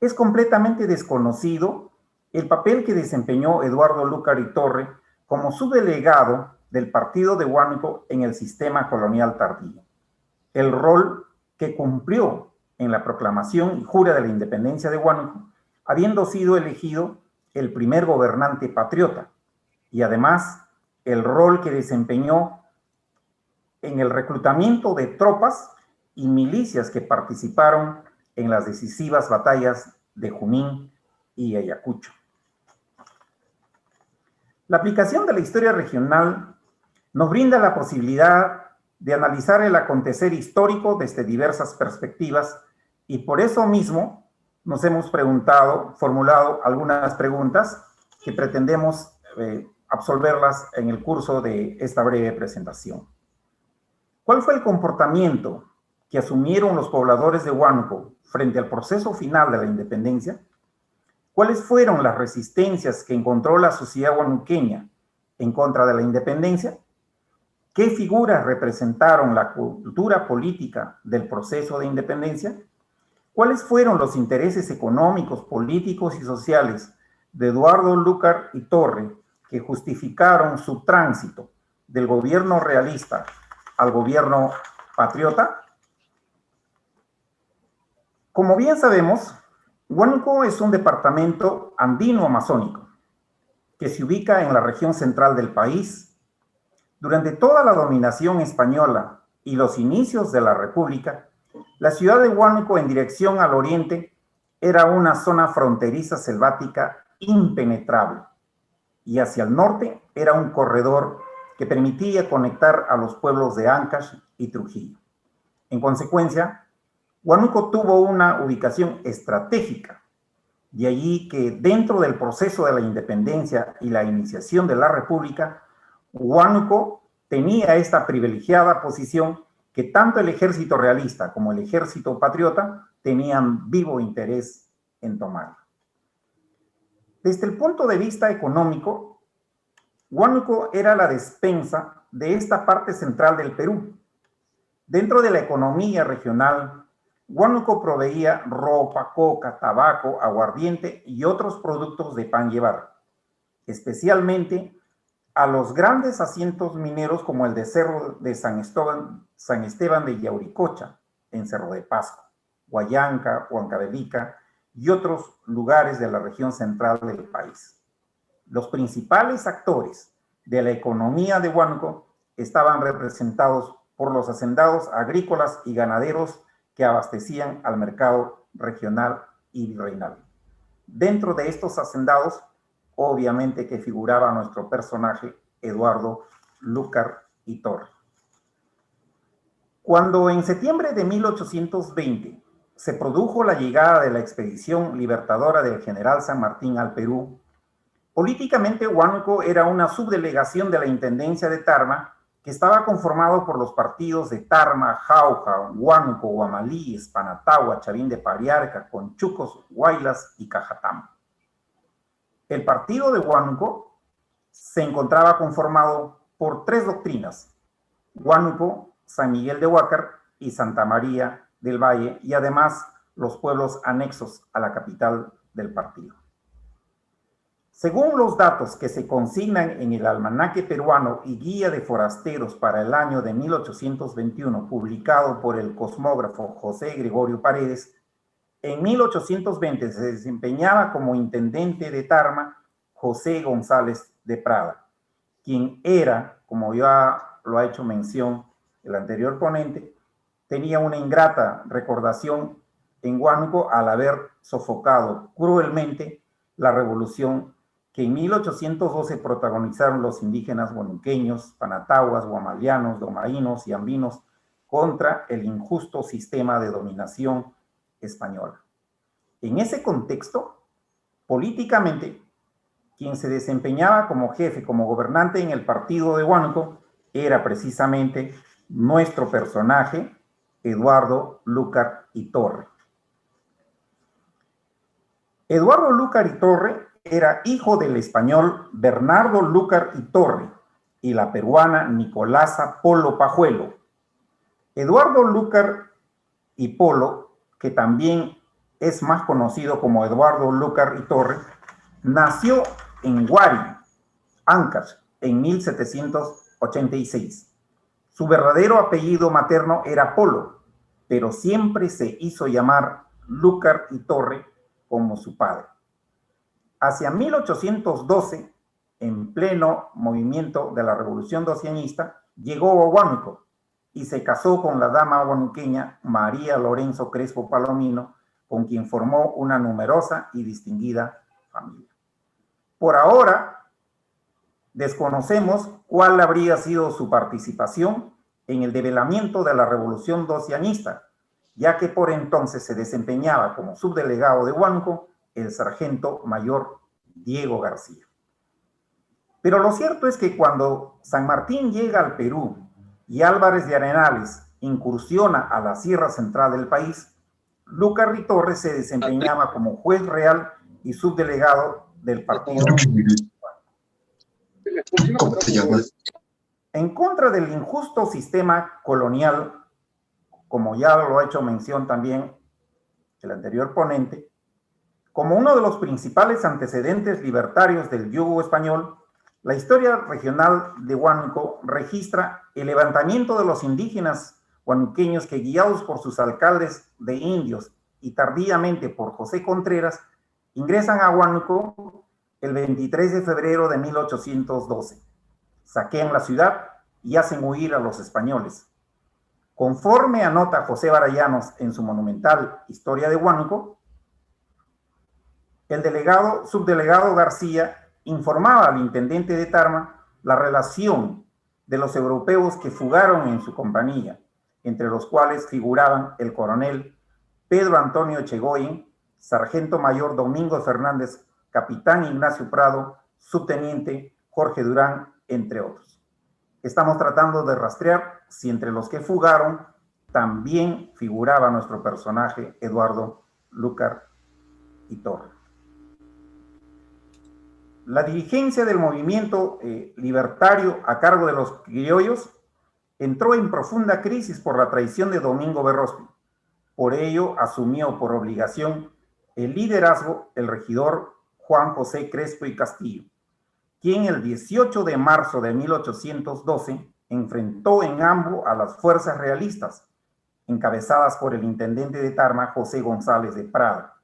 es completamente desconocido el papel que desempeñó Eduardo Lúcar y Torre como subdelegado del partido de Huánuco en el sistema colonial tardío, el rol que cumplió en la proclamación y jura de la independencia de Huánuco, habiendo sido elegido el primer gobernante patriota, y además el rol que desempeñó en el reclutamiento de tropas y milicias que participaron en las decisivas batallas de Junín y Ayacucho. La aplicación de la historia regional nos brinda la posibilidad de analizar el acontecer histórico desde diversas perspectivas y por eso mismo nos hemos formulado algunas preguntas que pretendemos absolverlas en el curso de esta breve presentación. ¿Cuál fue el comportamiento que asumieron los pobladores de Huánuco frente al proceso final de la independencia? ¿Cuáles fueron las resistencias que encontró la sociedad huanuqueña en contra de la independencia? ¿Qué figuras representaron la cultura política del proceso de independencia? ¿Cuáles fueron los intereses económicos, políticos y sociales de Eduardo Lúcar y Torre que justificaron su tránsito del gobierno realista al gobierno patriota? Como bien sabemos, Huánuco es un departamento andino-amazónico que se ubica en la región central del país. Durante toda la dominación española y los inicios de la República, la ciudad de Huánuco en dirección al oriente era una zona fronteriza selvática impenetrable y hacia el norte era un corredor que permitía conectar a los pueblos de Ancash y Trujillo. En consecuencia, Huánuco tuvo una ubicación estratégica, de allí que dentro del proceso de la independencia y la iniciación de la República, Huánuco tenía esta privilegiada posición que tanto el ejército realista como el ejército patriota tenían vivo interés en tomar. Desde el punto de vista económico, Huánuco era la despensa de esta parte central del Perú. Dentro de la economía regional, Huánuco proveía ropa, coca, tabaco, aguardiente y otros productos de pan llevar, especialmente a los grandes asientos mineros como el de Cerro de San Esteban de Yauricocha, en Cerro de Pasco, Huallanca, Huancavelica y otros lugares de la región central del país. Los principales actores de la economía de Huánuco estaban representados por los hacendados agrícolas y ganaderos que abastecían al mercado regional y virreinal. Dentro de estos hacendados, obviamente que figuraba nuestro personaje Eduardo Lúcar y Torre. Cuando en septiembre de 1820 se produjo la llegada de la expedición libertadora del general San Martín al Perú, políticamente Huánuco era una subdelegación de la Intendencia de Tarma que estaba conformado por los partidos de Tarma, Jauja, Huánuco, Huamalí, Espanatagua, Chavín de Pariarca, Conchucos, Huaylas y Cajatam. El partido de Huánuco se encontraba conformado por tres doctrinas: Huánuco, San Miguel de Huácar y Santa María del Valle, y además los pueblos anexos a la capital del partido. Según los datos que se consignan en el Almanaque Peruano y Guía de Forasteros para el año de 1821, publicado por el cosmógrafo José Gregorio Paredes, en 1820 se desempeñaba como intendente de Tarma José González de Prada, quien era, como ya lo ha hecho mención el anterior ponente, tenía una ingrata recordación en Huánuco al haber sofocado cruelmente la revolución que en 1812 protagonizaron los indígenas huanuqueños, panatahuas, guamalianos, domaínos y ambinos contra el injusto sistema de dominación española. En ese contexto, políticamente, quien se desempeñaba como jefe, como gobernante en el partido de Huánuco, era precisamente nuestro personaje, Eduardo Lúcar y Torre. Eduardo Lúcar y Torre era hijo del español Bernardo Lúcar y Torre y la peruana Nicolasa Polo Pajuelo. Eduardo Lúcar y Polo, que también es más conocido como Eduardo Lúcar y Torre, nació en Huari, Ancash, en 1786. Su verdadero apellido materno era Polo, pero siempre se hizo llamar Lúcar y Torre como su padre. Hacia 1812, en pleno movimiento de la Revolución Docianista, llegó a Huánuco y se casó con la dama huanuqueña María Lorenzo Crespo Palomino, con quien formó una numerosa y distinguida familia. Por ahora, desconocemos cuál habría sido su participación en el develamiento de la Revolución Docianista, ya que por entonces se desempeñaba como subdelegado de Huánuco el sargento mayor Diego García. Pero lo cierto es que cuando San Martín llega al Perú y Álvarez de Arenales incursiona a la sierra central del país, Lúcar y Torres se desempeñaba como juez real y subdelegado del partido. ¿Cómo te llamas? En contra del injusto sistema colonial, como ya lo ha hecho mención también el anterior ponente, como uno de los principales antecedentes libertarios del yugo español, la historia regional de Huánuco registra el levantamiento de los indígenas huanuqueños que, guiados por sus alcaldes de indios y tardíamente por José Contreras, ingresan a Huánuco el 23 de febrero de 1812. Saquean la ciudad y hacen huir a los españoles. Conforme anota José Barallanos en su monumental Historia de Huánuco, el subdelegado García informaba al intendente de Tarma la relación de los europeos que fugaron en su compañía, entre los cuales figuraban el coronel Pedro Antonio Echegoyen, sargento mayor Domingo Fernández, capitán Ignacio Prado, subteniente Jorge Durán, entre otros. Estamos tratando de rastrear si entre los que fugaron también figuraba nuestro personaje Eduardo Lúcar y Torres. La dirigencia del movimiento libertario a cargo de los criollos entró en profunda crisis por la traición de Domingo Berrospi. Por ello, asumió por obligación el liderazgo el regidor Juan José Crespo y Castillo, quien el 18 de marzo de 1812 enfrentó en Ambo a las fuerzas realistas, encabezadas por el intendente de Tarma, José González de Prada,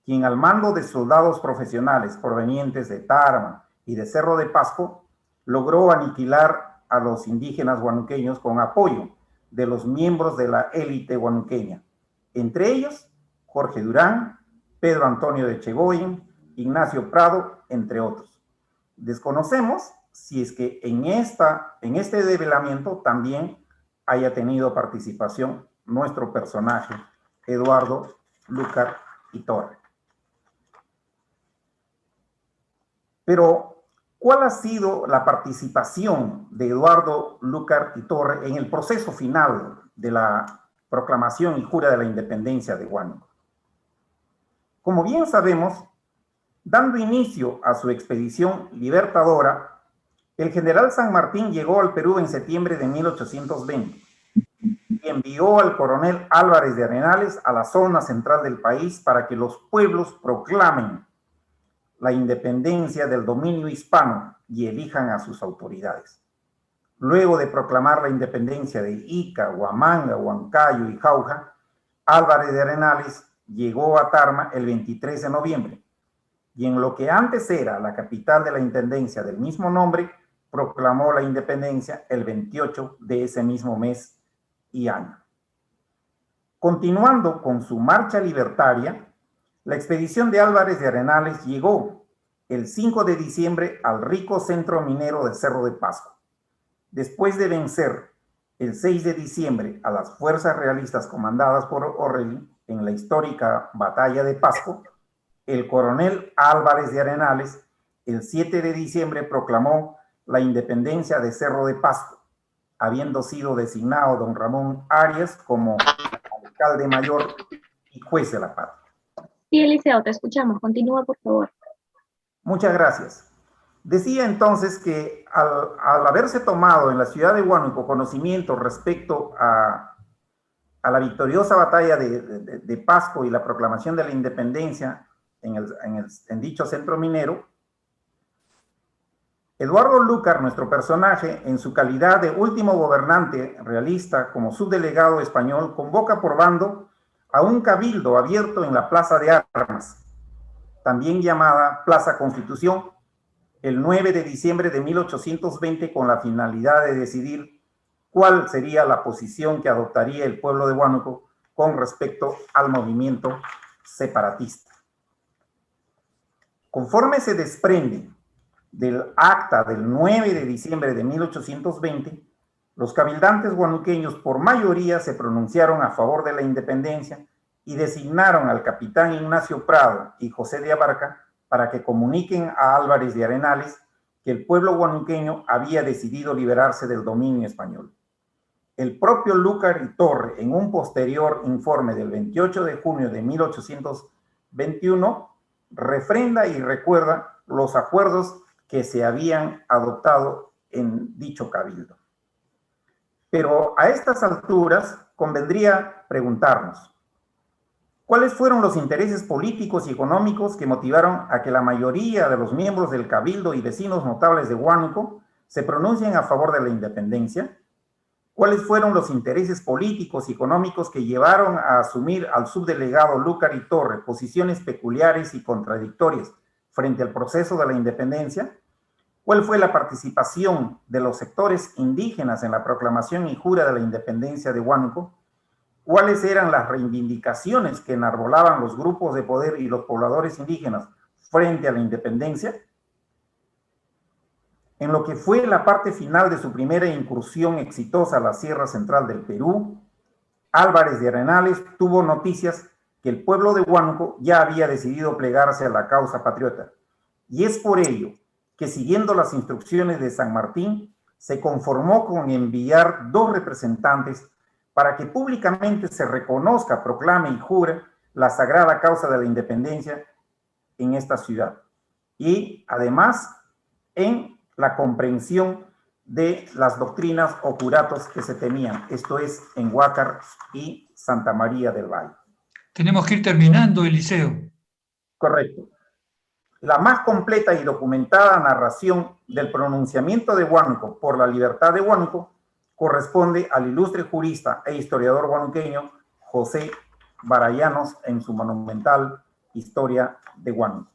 quien al mando de soldados profesionales provenientes de Tarma y de Cerro de Pasco, logró aniquilar a los indígenas huanuqueños con apoyo de los miembros de la élite huanuqueña, entre ellos Jorge Durán, Pedro Antonio de Echegoyen, Ignacio Prado, entre otros. Desconocemos si es que en este develamiento también haya tenido participación nuestro personaje, Eduardo Lúcar y Torres. Pero, ¿cuál ha sido la participación de Eduardo Lúcar y Torres en el proceso final de la proclamación y jura de la independencia de Huánuco? Como bien sabemos, dando inicio a su expedición libertadora, el general San Martín llegó al Perú en septiembre de 1820 y envió al coronel Álvarez de Arenales a la zona central del país para que los pueblos proclamen la independencia del dominio hispano y elijan a sus autoridades. Luego de proclamar la independencia de Ica, Huamanga, Huancayo y Jauja, Álvarez de Arenales llegó a Tarma el 23 de noviembre y en lo que antes era la capital de la intendencia del mismo nombre, proclamó la independencia el 28 de ese mismo mes y año. Continuando con su marcha libertaria, la expedición de Álvarez de Arenales llegó el 5 de diciembre al rico centro minero de Cerro de Pasco. Después de vencer el 6 de diciembre a las fuerzas realistas comandadas por O'Reilly en la histórica batalla de Pasco, el coronel Álvarez de Arenales el 7 de diciembre proclamó la independencia de Cerro de Pasco, habiendo sido designado don Ramón Arias como alcalde mayor y juez de la patria. Sí, Eliseo, te escuchamos. Continúa, por favor. Muchas gracias. Decía entonces que al haberse tomado en la ciudad de Huánuco conocimiento respecto a la victoriosa batalla de Pasco y la proclamación de la independencia en dicho centro minero, Eduardo Lúcar, nuestro personaje, en su calidad de último gobernante realista como subdelegado español, convoca por bando a un cabildo abierto en la Plaza de Armas, también llamada Plaza Constitución, el 9 de diciembre de 1820, con la finalidad de decidir cuál sería la posición que adoptaría el pueblo de Huánuco con respecto al movimiento separatista. Conforme se desprende del acta del 9 de diciembre de 1820, Los cabildantes huanuqueños por mayoría se pronunciaron a favor de la independencia y designaron al capitán Ignacio Prado y José de Abarca para que comuniquen a Álvarez de Arenales que el pueblo huanuqueño había decidido liberarse del dominio español. El propio Lúcar y Torre, en un posterior informe del 28 de junio de 1821, refrenda y recuerda los acuerdos que se habían adoptado en dicho cabildo. Pero a estas alturas convendría preguntarnos, ¿cuáles fueron los intereses políticos y económicos que motivaron a que la mayoría de los miembros del cabildo y vecinos notables de Huánuco se pronuncien a favor de la independencia? ¿Cuáles fueron los intereses políticos y económicos que llevaron a asumir al subdelegado Lúcar y Torre posiciones peculiares y contradictorias frente al proceso de la independencia? ¿Cuál fue la participación de los sectores indígenas en la proclamación y jura de la independencia de Huánuco? ¿Cuáles eran las reivindicaciones que enarbolaban los grupos de poder y los pobladores indígenas frente a la independencia? En lo que fue la parte final de su primera incursión exitosa a la Sierra Central del Perú, Álvarez de Arenales tuvo noticias que el pueblo de Huánuco ya había decidido plegarse a la causa patriota. Y es por ello que, siguiendo las instrucciones de San Martín, se conformó con enviar 2 representantes para que públicamente se reconozca, proclame y jure la sagrada causa de la independencia en esta ciudad. Y además, en la comprensión de las doctrinas o curatos que se tenían, esto es en Huácar y Santa María del Valle. Tenemos que ir terminando, Eliseo. Correcto. La más completa y documentada narración del pronunciamiento de Huánuco por la libertad de Huánuco corresponde al ilustre jurista e historiador huanuqueño José Barayanos en su monumental Historia de Huánuco.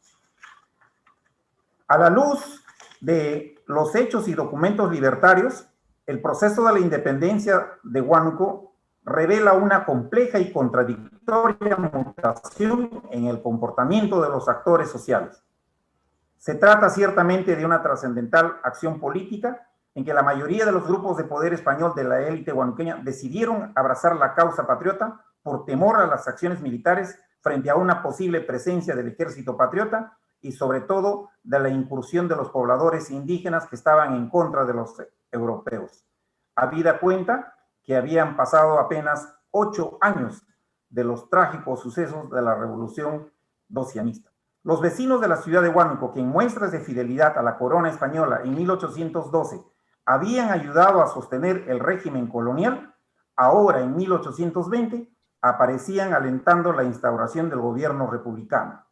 A la luz de los hechos y documentos libertarios, el proceso de la independencia de Huánuco revela una compleja y contradictoria mutación en el comportamiento de los actores sociales. Se trata ciertamente de una trascendental acción política en que la mayoría de los grupos de poder español de la élite huanuqueña decidieron abrazar la causa patriota por temor a las acciones militares frente a una posible presencia del ejército patriota y sobre todo de la incursión de los pobladores indígenas que estaban en contra de los europeos. Habida cuenta que habían pasado apenas 8 años de los trágicos sucesos de la Revolución Docianista. Los vecinos de la ciudad de Huánuco, que en muestras de fidelidad a la corona española en 1812 habían ayudado a sostener el régimen colonial, ahora en 1820 aparecían alentando la instauración del gobierno republicano.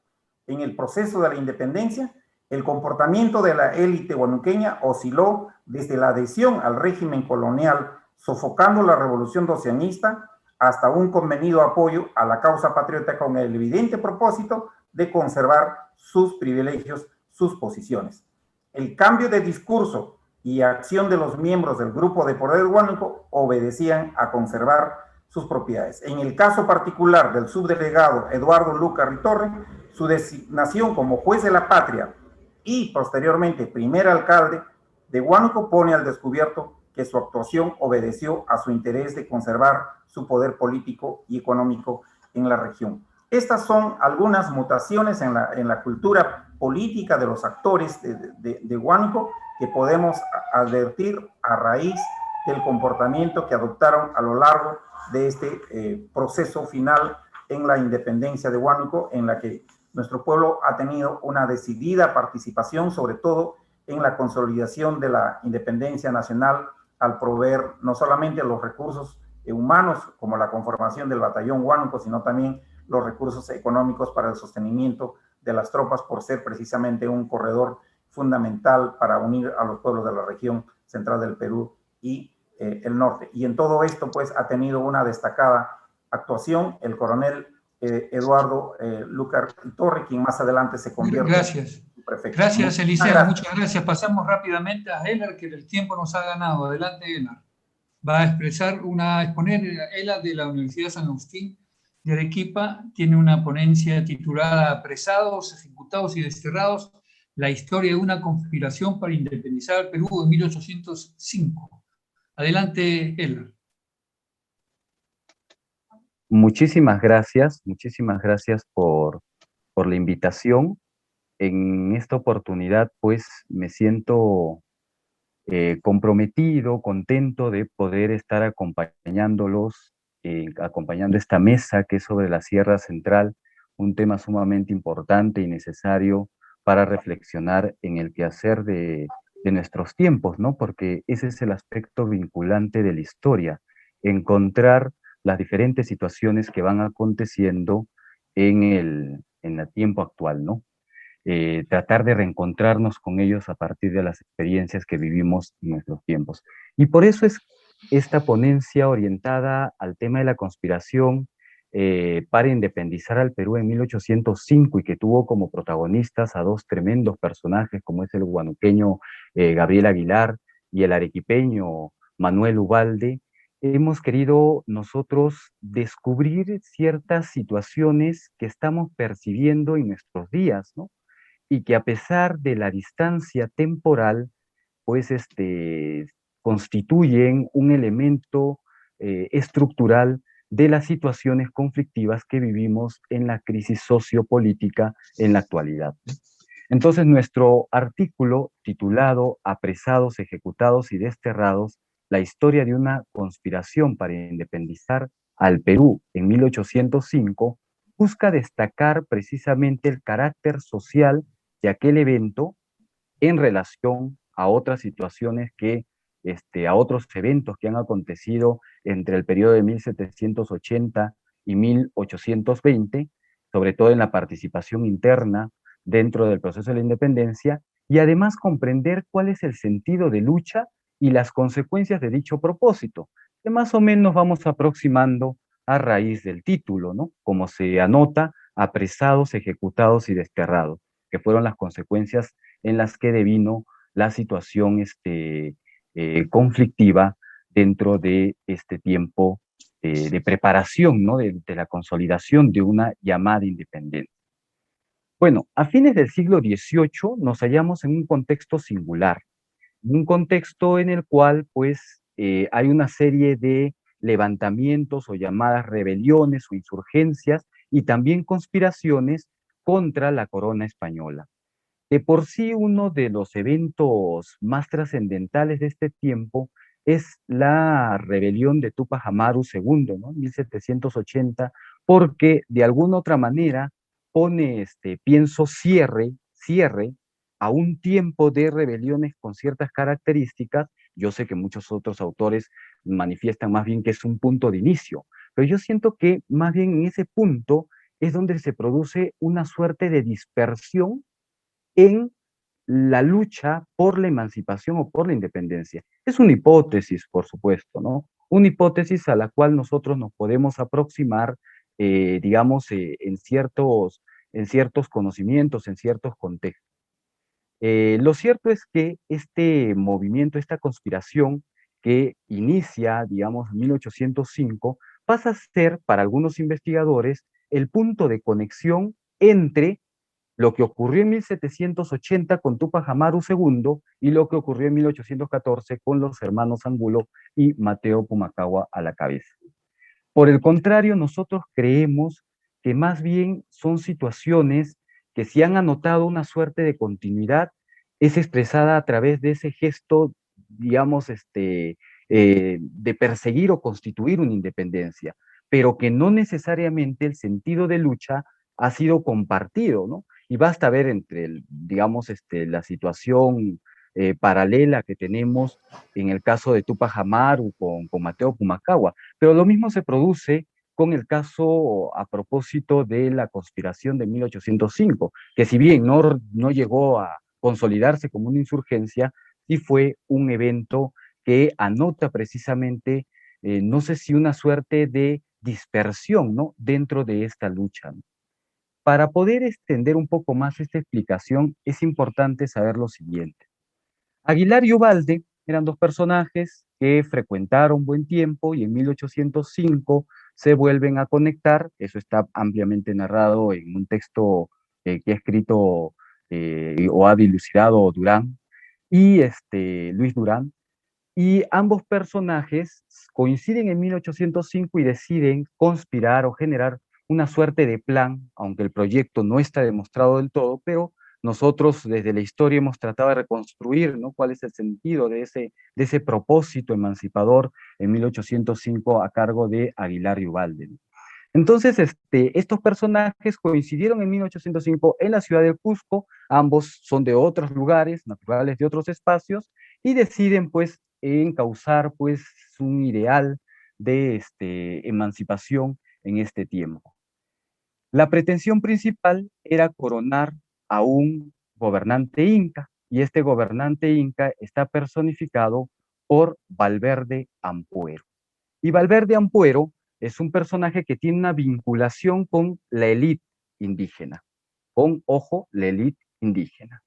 En el proceso de la independencia, el comportamiento de la élite huanuqueña osciló desde la adhesión al régimen colonial, sofocando la revolución docianista, hasta un convenido apoyo a la causa patriota con el evidente propósito de conservar sus privilegios, sus posiciones. El cambio de discurso y acción de los miembros del grupo de poder huánuco obedecían a conservar sus propiedades. En el caso particular del subdelegado Eduardo Lúcar y Torre, su designación como juez de la patria y posteriormente primer alcalde de Huánuco pone al descubierto que su actuación obedeció a su interés de conservar su poder político y económico en la región. Estas son algunas mutaciones en la cultura política de los actores de Huánuco que podemos advertir a raíz del comportamiento que adoptaron a lo largo de este proceso final en la independencia de Huánuco, en la que nuestro pueblo ha tenido una decidida participación, sobre todo en la consolidación de la independencia nacional, al proveer no solamente los recursos humanos, como la conformación del batallón Huánuco, sino también los recursos económicos para el sostenimiento de las tropas, por ser precisamente un corredor fundamental para unir a los pueblos de la región central del Perú y el norte. Y en todo esto, pues, ha tenido una destacada actuación el coronel Eduardo Lúcar y Torre, quien más adelante se convierte en prefecto. Gracias, Eliseo. Muchas gracias. Pasamos rápidamente a Elar, que el tiempo nos ha ganado. Adelante, Elar. Va a exponer Elar de la Universidad San Agustín de Arequipa. Tiene una ponencia titulada Apresados, ejecutados y desterrados, la historia de una conspiración para independizar al Perú en 1805. Adelante, Ella. Muchísimas gracias por la invitación. En esta oportunidad, pues, me siento comprometido, contento de poder estar acompañándolos, acompañando esta mesa que es sobre la Sierra Central, un tema sumamente importante y necesario para reflexionar en el quehacer de nuestros tiempos, ¿no? Porque ese es el aspecto vinculante de la historia, encontrar las diferentes situaciones que van aconteciendo en el tiempo actual, ¿no? Tratar de reencontrarnos con ellos a partir de las experiencias que vivimos en nuestros tiempos. Y por eso es esta ponencia orientada al tema de la conspiración para independizar al Perú en 1805 y que tuvo como protagonistas a dos tremendos personajes como es el huanuqueño Gabriel Aguilar y el arequipeño Manuel Ubalde. Hemos querido nosotros descubrir ciertas situaciones que estamos percibiendo en nuestros días, ¿no? Y que a pesar de la distancia temporal, pues constituyen un elemento estructural de las situaciones conflictivas que vivimos en la crisis sociopolítica en la actualidad. Entonces, nuestro artículo titulado Apresados, ejecutados y desterrados, la historia de una conspiración para independizar al Perú en 1805, busca destacar precisamente el carácter social de aquel evento en relación a otras situaciones a otros eventos que han acontecido entre el periodo de 1780 y 1820, sobre todo en la participación interna dentro del proceso de la independencia, y además comprender cuál es el sentido de lucha y las consecuencias de dicho propósito, que más o menos vamos aproximando a raíz del título, ¿no? Como se anota, apresados, ejecutados y desterrados, que fueron las consecuencias en las que devino la situación conflictiva dentro de este tiempo de preparación, ¿no? De la consolidación de una llamada independencia. Bueno, a fines del siglo XVIII nos hallamos en un contexto singular, un contexto en el cual, pues, hay una serie de levantamientos o llamadas rebeliones o insurgencias y también conspiraciones contra la corona española. De por sí, uno de los eventos más trascendentales de este tiempo es la rebelión de Túpac Amaru II, ¿no? 1780, porque de alguna otra manera pone, pienso, cierre a un tiempo de rebeliones con ciertas características. Yo sé que muchos otros autores manifiestan más bien que es un punto de inicio, pero yo siento que más bien en ese punto es donde se produce una suerte de dispersión en la lucha por la emancipación o por la independencia. Es una hipótesis, por supuesto, ¿no? Una hipótesis a la cual nosotros nos podemos aproximar, digamos, en ciertos conocimientos, en ciertos contextos. Lo cierto es que este movimiento, esta conspiración que inicia, digamos, en 1805, pasa a ser, para algunos investigadores, el punto de conexión entre lo que ocurrió en 1780 con Túpac Amaru II y lo que ocurrió en 1814 con los hermanos Angulo y Mateo Pumacahua a la cabeza. Por el contrario, nosotros creemos que más bien son situaciones que si han anotado una suerte de continuidad, es expresada a través de ese gesto, digamos, de perseguir o constituir una independencia, pero que no necesariamente el sentido de lucha ha sido compartido, ¿no? Y basta ver digamos, la situación paralela que tenemos en el caso de Túpac Amaru con Mateo Pumacahua, pero lo mismo se produce con el caso a propósito de la conspiración de 1805, que si bien no llegó a consolidarse como una insurgencia, sí fue un evento que anota precisamente, no sé si una suerte de dispersión, ¿no? Dentro de esta lucha, ¿no? Para poder extender un poco más esta explicación, es importante saber lo siguiente. Aguilar y Ubalde eran dos personajes que frecuentaron buen tiempo y en 1805 se vuelven a conectar. Eso está ampliamente narrado en un texto que ha escrito o ha dilucidado Durán y Luis Durán. y ambos personajes coinciden en 1805 y deciden conspirar o generar una suerte de plan, aunque el proyecto no está demostrado del todo, pero nosotros desde la historia hemos tratado de reconstruir, ¿no?, cuál es el sentido de ese propósito emancipador en 1805 a cargo de Aguilar y Ubalde. Entonces, estos personajes coincidieron en 1805 en la ciudad de Cusco, ambos son de otros lugares, naturales de otros espacios, y deciden, pues, encauzar, pues, un ideal de emancipación en este tiempo. La pretensión principal era coronar a un gobernante inca, y este gobernante inca está personificado por Valverde Ampuero. Y Valverde Ampuero es un personaje que tiene una vinculación con la élite indígena, con, ojo, la élite indígena.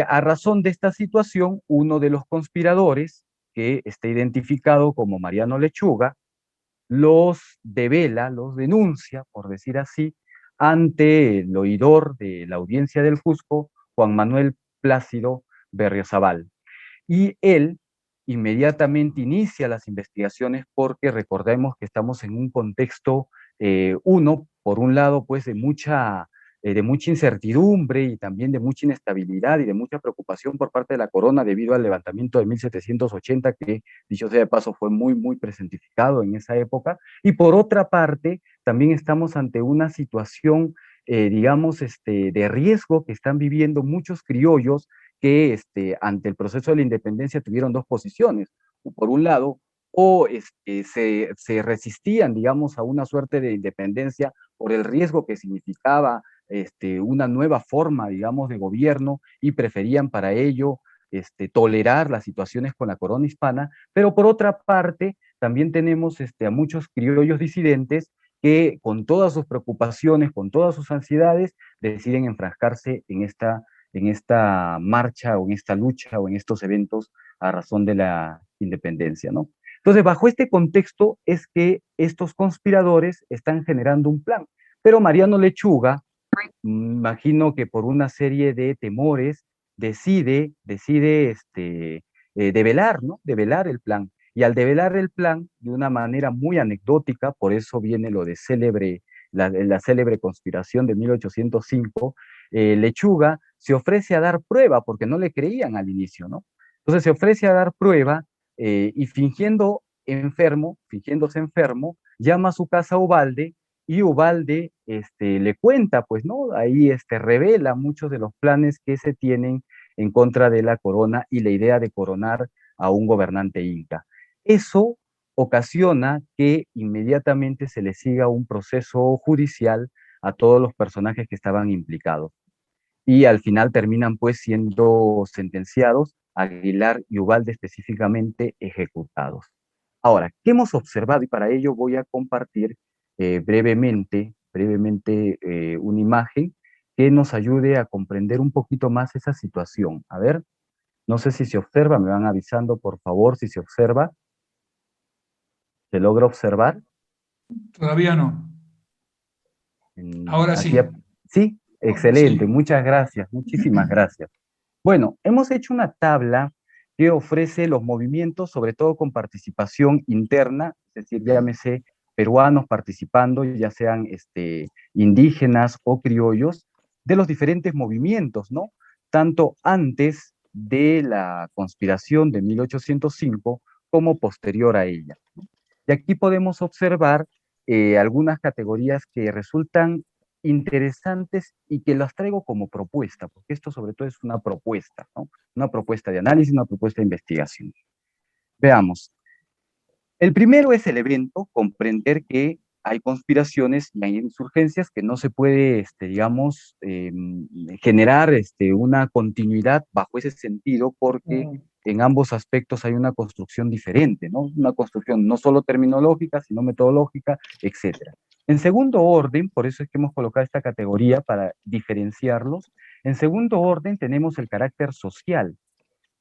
A razón de esta situación, uno de los conspiradores, que está identificado como Mariano Lechuga, los devela, los denuncia, por decir así, ante el oidor de la audiencia del Cusco, Juan Manuel Plácido Berriozábal. Y él inmediatamente inicia las investigaciones porque recordemos que estamos en un contexto, por un lado, pues de mucha incertidumbre y también de mucha inestabilidad y de mucha preocupación por parte de la corona debido al levantamiento de 1780, que, dicho sea de paso, fue muy, muy presentificado en esa época. Y por otra parte, también estamos ante una situación, digamos, de riesgo que están viviendo muchos criollos que ante el proceso de la independencia tuvieron dos posiciones. Por un lado, o se resistían, digamos, a una suerte de independencia por el riesgo que significaba una nueva forma, digamos, de gobierno, y preferían para ello tolerar las situaciones con la corona hispana, pero por otra parte, también tenemos a muchos criollos disidentes que con todas sus preocupaciones, con todas sus ansiedades, deciden enfrascarse en esta marcha o en esta lucha o en estos eventos a razón de la independencia, ¿no? Entonces, bajo este contexto es que estos conspiradores están generando un plan, pero Mariano Lechuga, imagino que por una serie de temores, decide develar, ¿no? Develar el plan. Y al develar el plan, de una manera muy anecdótica, por eso viene lo de la célebre conspiración de 1805, Lechuga se ofrece a dar prueba, porque no le creían al inicio, ¿no? Entonces se ofrece a dar prueba y fingiéndose enfermo, llama a su casa a Ubalde, y Ubalde le cuenta, pues, ¿no? Ahí revela muchos de los planes que se tienen en contra de la corona y la idea de coronar a un gobernante inca. Eso ocasiona que inmediatamente se le siga un proceso judicial a todos los personajes que estaban implicados. Y al final terminan pues siendo sentenciados, Aguilar y Ubalde específicamente ejecutados. Ahora, ¿qué hemos observado? Y para ello voy a compartir brevemente una imagen que nos ayude a comprender un poquito más esa situación. A ver, no sé si se observa, me van avisando por favor si se observa. ¿Se logra observar? Todavía no. Ahora sí. Sí, excelente, Sí. muchas gracias, muchísimas gracias. Bueno, hemos hecho una tabla que ofrece los movimientos, sobre todo con participación interna, es decir, llámese peruanos participando, ya sean indígenas o criollos, de los diferentes movimientos, ¿no? Tanto antes de la conspiración de 1805 como posterior a ella, ¿no? Y aquí podemos observar algunas categorías que resultan interesantes y que las traigo como propuesta, porque esto sobre todo es una propuesta, ¿no? Una propuesta de análisis, una propuesta de investigación. Veamos. El primero es el evento, comprender que hay conspiraciones y hay insurgencias que no se puede, digamos, generar una continuidad bajo ese sentido, porque en ambos aspectos hay una construcción diferente, ¿no? Una construcción no solo terminológica, sino metodológica, etc. En segundo orden, por eso es que hemos colocado esta categoría para diferenciarlos, en segundo orden tenemos el carácter social,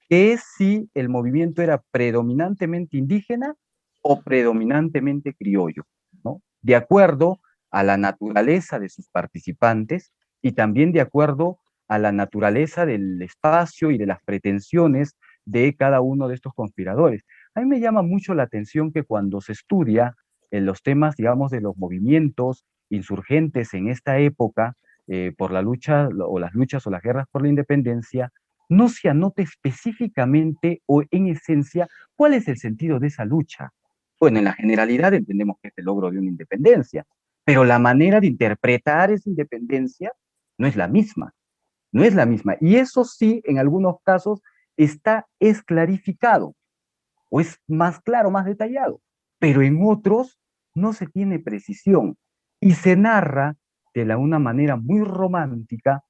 que es si el movimiento era predominantemente indígena o predominantemente criollo, ¿no? De acuerdo a la naturaleza de sus participantes y también de acuerdo a la naturaleza del espacio y de las pretensiones de cada uno de estos conspiradores. A mí me llama mucho la atención que cuando se estudia los temas, digamos, de los movimientos insurgentes en esta época, por la lucha o las luchas o las guerras por la independencia, no se anota específicamente o en esencia cuál es el sentido de esa lucha. Bueno, en la generalidad entendemos que es el logro de una independencia, pero la manera de interpretar esa independencia no es la misma, no es la misma. Y eso sí, en algunos casos, está esclarificado, o es más claro, más detallado, pero en otros no se tiene precisión y se narra de una manera muy romántica,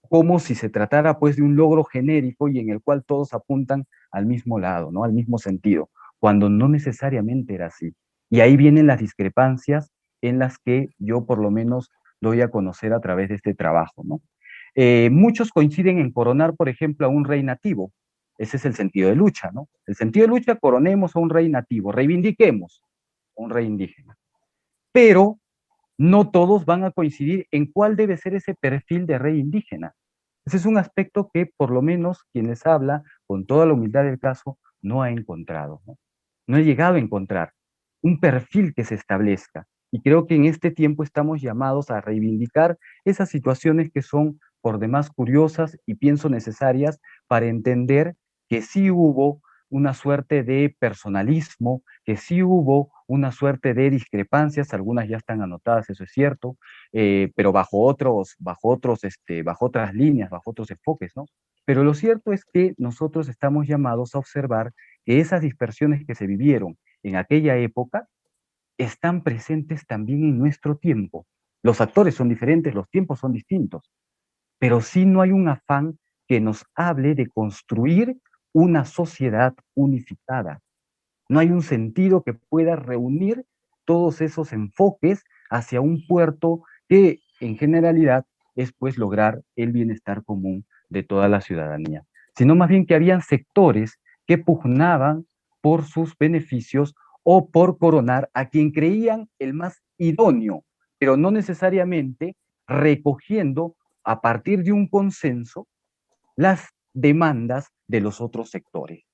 como si se tratara pues de un logro genérico y en el cual todos apuntan al mismo lado, ¿no? Al mismo sentido, cuando no necesariamente era así. Y ahí vienen las discrepancias en las que yo por lo menos doy a conocer a través de este trabajo, ¿no? Muchos coinciden en coronar, por ejemplo, a un rey nativo. Ese es el sentido de lucha, ¿no? El sentido de lucha, coronemos a un rey nativo, reivindiquemos a un rey indígena. Pero no todos van a coincidir en cuál debe ser ese perfil de rey indígena. Ese es un aspecto que por lo menos quien les habla, con toda la humildad del caso, no ha encontrado, ¿no? No he llegado a encontrar un perfil que se establezca. Y creo que en este tiempo estamos llamados a reivindicar esas situaciones que son por demás curiosas y pienso necesarias para entender que sí hubo una suerte de personalismo, que sí hubo una suerte de discrepancias, algunas ya están anotadas, eso es cierto, pero bajo otras líneas, bajo otros enfoques, ¿no? Pero lo cierto es que nosotros estamos llamados a observar que esas dispersiones que se vivieron en aquella época están presentes también en nuestro tiempo. Los actores son diferentes, los tiempos son distintos, pero sí no hay un afán que nos hable de construir una sociedad unificada. No hay un sentido que pueda reunir todos esos enfoques hacia un puerto que en generalidad es pues lograr el bienestar común de toda la ciudadanía, sino más bien que habían sectores que pugnaban por sus beneficios o por coronar a quien creían el más idóneo, pero no necesariamente recogiendo a partir de un consenso las demandas de los otros sectores.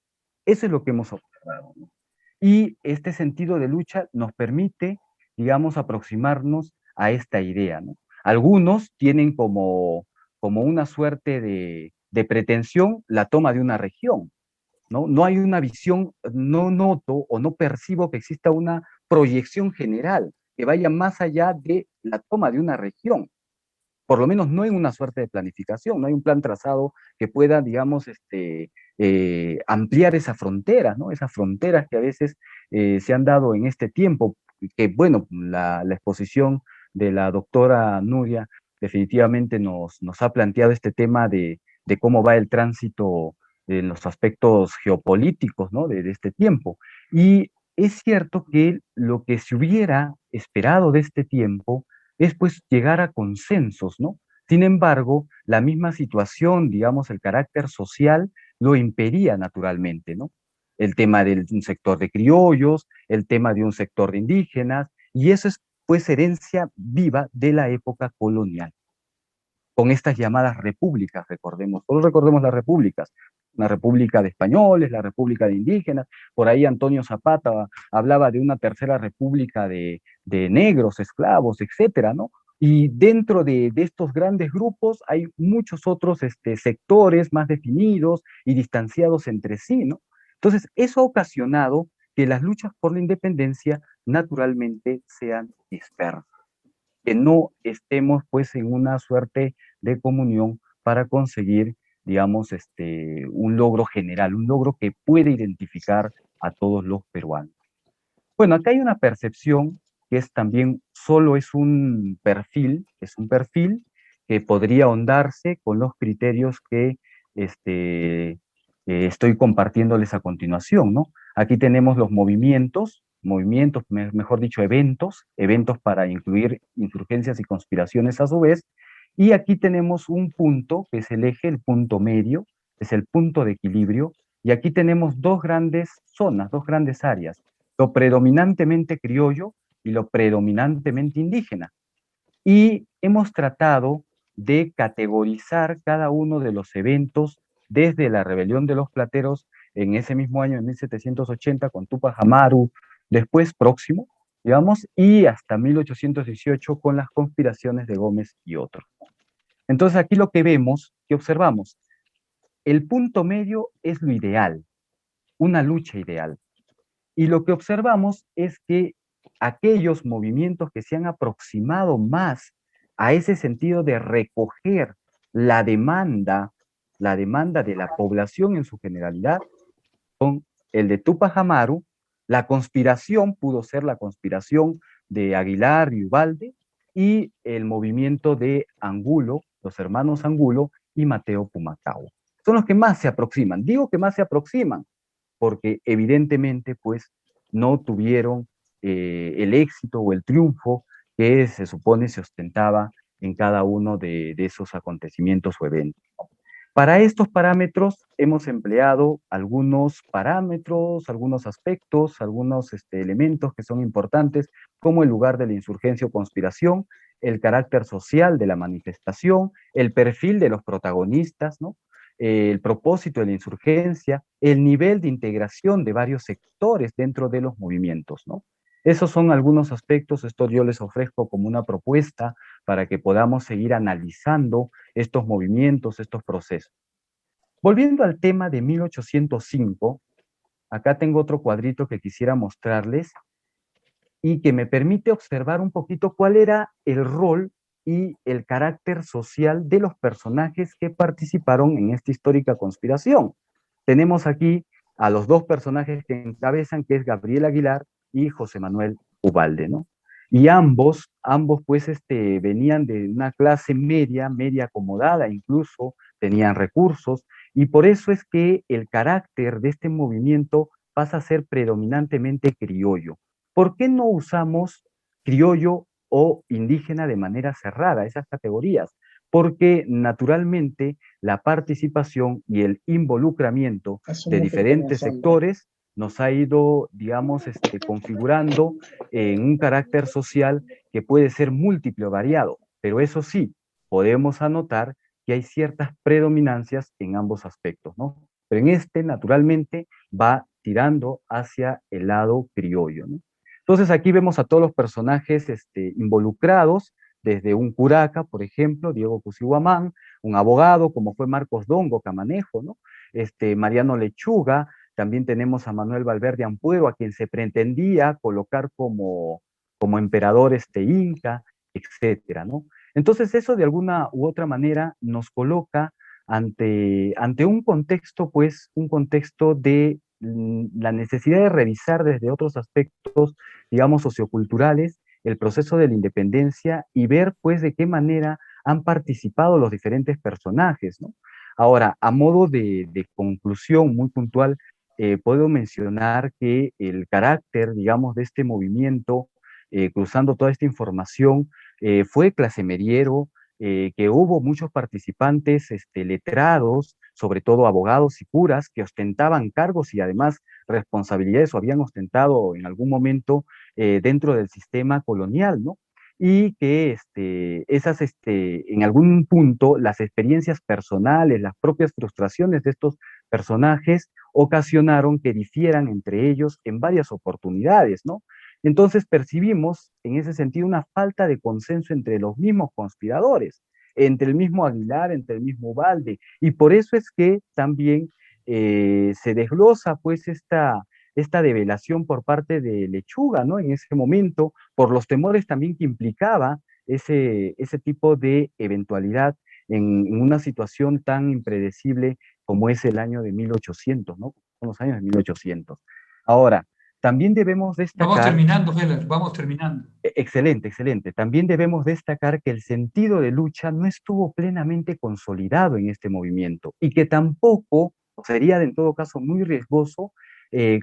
Eso es lo que hemos observado, ¿no? Y este sentido de lucha nos permite, digamos, aproximarnos a esta idea, ¿no? Algunos tienen como una suerte de pretensión la toma de una región, ¿no? No hay una visión, no noto o no percibo que exista una proyección general que vaya más allá de la toma de una región, por lo menos no en una suerte de planificación, no hay un plan trazado que pueda, digamos, ampliar esas fronteras, ¿no? Esas fronteras que a veces se han dado en este tiempo, que bueno, la exposición de la doctora Nuria definitivamente nos ha planteado este tema de cómo va el tránsito en los aspectos geopolíticos, ¿no? De este tiempo. Y es cierto que lo que se hubiera esperado de este tiempo es pues llegar a consensos, ¿no? Sin embargo, la misma situación, digamos, el carácter social lo impedía naturalmente, ¿no? El tema de un sector de criollos, el tema de un sector de indígenas, y eso es pues herencia viva de la época colonial, con estas llamadas repúblicas, recordemos, todos recordemos las repúblicas, una república de españoles, la república de indígenas, por ahí Antonio Zapata hablaba de una tercera república de negros, esclavos, etcétera, ¿no? Y dentro de estos grandes grupos hay muchos otros sectores más definidos y distanciados entre sí, ¿no? Entonces, eso ha ocasionado que las luchas por la independencia naturalmente sean dispersas, que no estemos pues en una suerte de comunión para conseguir, digamos, un logro general, un logro que puede identificar a todos los peruanos. Bueno, acá hay una percepción que es también, solo es un perfil que podría ahondarse con los criterios que estoy compartiéndoles a continuación, ¿no? Aquí tenemos los movimientos, mejor dicho, eventos para incluir insurgencias y conspiraciones a su vez, y aquí tenemos un punto, que es el eje, el punto medio, es el punto de equilibrio, y aquí tenemos dos grandes zonas, dos grandes áreas, lo predominantemente criollo y lo predominantemente indígena. Y hemos tratado de categorizar cada uno de los eventos desde la rebelión de los plateros en ese mismo año, en 1780, con Tupac Amaru, después Próximo, digamos, y hasta 1818 con las conspiraciones de Gómez y otros. Entonces aquí lo que vemos, que observamos, el punto medio es lo ideal, una lucha ideal. Y lo que observamos es que aquellos movimientos que se han aproximado más a ese sentido de recoger la demanda de la población en su generalidad, son el de Tupac Amaru, la conspiración pudo ser la conspiración de Aguilar y Ubalde, y el movimiento de Angulo, los hermanos Angulo y Mateo Pumacao. Son los que más se aproximan. Digo que más se aproximan, porque evidentemente pues no tuvieron el éxito o el triunfo que se supone se ostentaba en cada uno de esos acontecimientos o eventos. Para estos parámetros hemos empleado algunos parámetros, algunos aspectos, algunos elementos que son importantes, como el lugar de la insurgencia o conspiración, el carácter social de la manifestación, el perfil de los protagonistas, ¿no? El propósito de la insurgencia, el nivel de integración de varios sectores dentro de los movimientos, ¿no? Esos son algunos aspectos, esto yo les ofrezco como una propuesta para que podamos seguir analizando estos movimientos, estos procesos. Volviendo al tema de 1805, acá tengo otro cuadrito que quisiera mostrarles y que me permite observar un poquito cuál era el rol y el carácter social de los personajes que participaron en esta histórica conspiración. Tenemos aquí a los dos personajes que encabezan, que es Gabriel Aguilar y José Manuel Ubalde, ¿no? Y ambos pues venían de una clase media, media acomodada incluso, tenían recursos, y por eso es que el carácter de este movimiento pasa a ser predominantemente criollo. ¿Por qué no usamos criollo o indígena de manera cerrada, esas categorías? Porque naturalmente la participación y el involucramiento de diferentes sectores nos ha ido, digamos, configurando en un carácter social que puede ser múltiple o variado, pero eso sí, podemos anotar que hay ciertas predominancias en ambos aspectos, ¿no? Pero en naturalmente, va tirando hacia el lado criollo, ¿no? Entonces aquí vemos a todos los personajes involucrados, desde un curaca, por ejemplo, Diego Cusihuamán, un abogado como fue Marcos Dongo Camanejo, ¿no? Mariano Lechuga, también tenemos a Manuel Valverde Ampuero, a quien se pretendía colocar como emperador inca, etcétera, ¿no? Entonces eso de alguna u otra manera nos coloca ante un contexto, pues, un contexto de la necesidad de revisar desde otros aspectos, digamos, socioculturales, el proceso de la independencia y ver, pues, de qué manera han participado los diferentes personajes, ¿no? Ahora, a modo de conclusión muy puntual, puedo mencionar que el carácter, digamos, de este movimiento, cruzando toda esta información, fue clase mediero, que hubo muchos participantes letrados, sobre todo abogados y curas, que ostentaban cargos y además responsabilidades o habían ostentado en algún momento dentro del sistema colonial, ¿no? Y que en algún punto las experiencias personales, las propias frustraciones de estos personajes ocasionaron que difieran entre ellos en varias oportunidades, ¿no? Entonces percibimos en ese sentido una falta de consenso entre los mismos conspiradores, entre el mismo Aguilar, entre el mismo Ubalde, y por eso es que también se desglosa pues esta develación por parte de Lechuga, ¿no? En ese momento, por los temores también que implicaba ese tipo de eventualidad en una situación tan impredecible como es el año de 1800, ¿no? Son los años de 1800. Ahora, también debemos destacar... Vamos terminando, Heller, vamos terminando. Excelente, excelente. También debemos destacar que el sentido de lucha no estuvo plenamente consolidado en este movimiento y que tampoco sería en todo caso muy riesgoso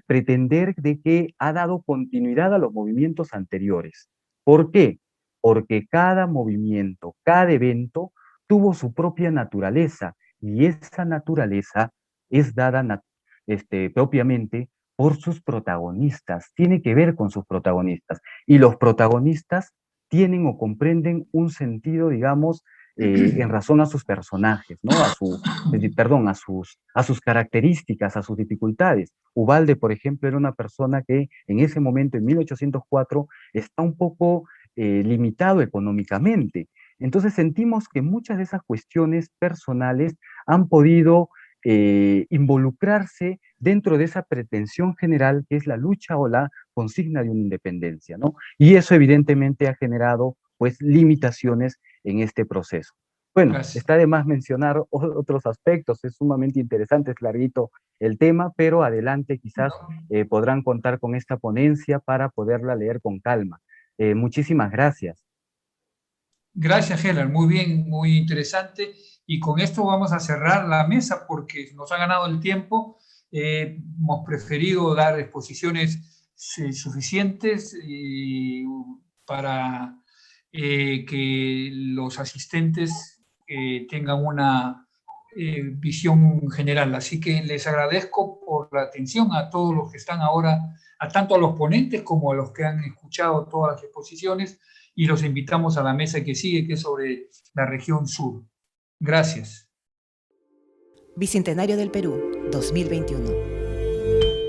pretender de que ha dado continuidad a los movimientos anteriores. ¿Por qué? Porque cada movimiento, cada evento tuvo su propia naturaleza y esa naturaleza es dada propiamente por sus protagonistas, tiene que ver con sus protagonistas. Y los protagonistas tienen o comprenden un sentido, digamos, en razón a sus personajes, ¿no? A sus características, a sus dificultades. Ubalde, por ejemplo, era una persona que en ese momento, en 1804, está un poco limitado económicamente. Entonces sentimos que muchas de esas cuestiones personales han podido involucrarse dentro de esa pretensión general que es la lucha o la consigna de una independencia, ¿no? Y eso evidentemente ha generado, pues, limitaciones en este proceso. Bueno, Gracias. está de más mencionar otros aspectos, es sumamente interesante, es larguito el tema, pero adelante quizás podrán contar con esta ponencia para poderla leer con calma. Muchísimas gracias. Gracias, Heller. Muy bien, muy interesante. Y con esto vamos a cerrar la mesa porque nos ha ganado el tiempo. Hemos preferido dar exposiciones suficientes para que los asistentes tengan una visión general. Así que les agradezco por la atención a todos los que están ahora, tanto a los ponentes como a los que han escuchado todas las exposiciones, y los invitamos a la mesa que sigue, que es sobre la región sur. Gracias. Bicentenario del Perú, 2021.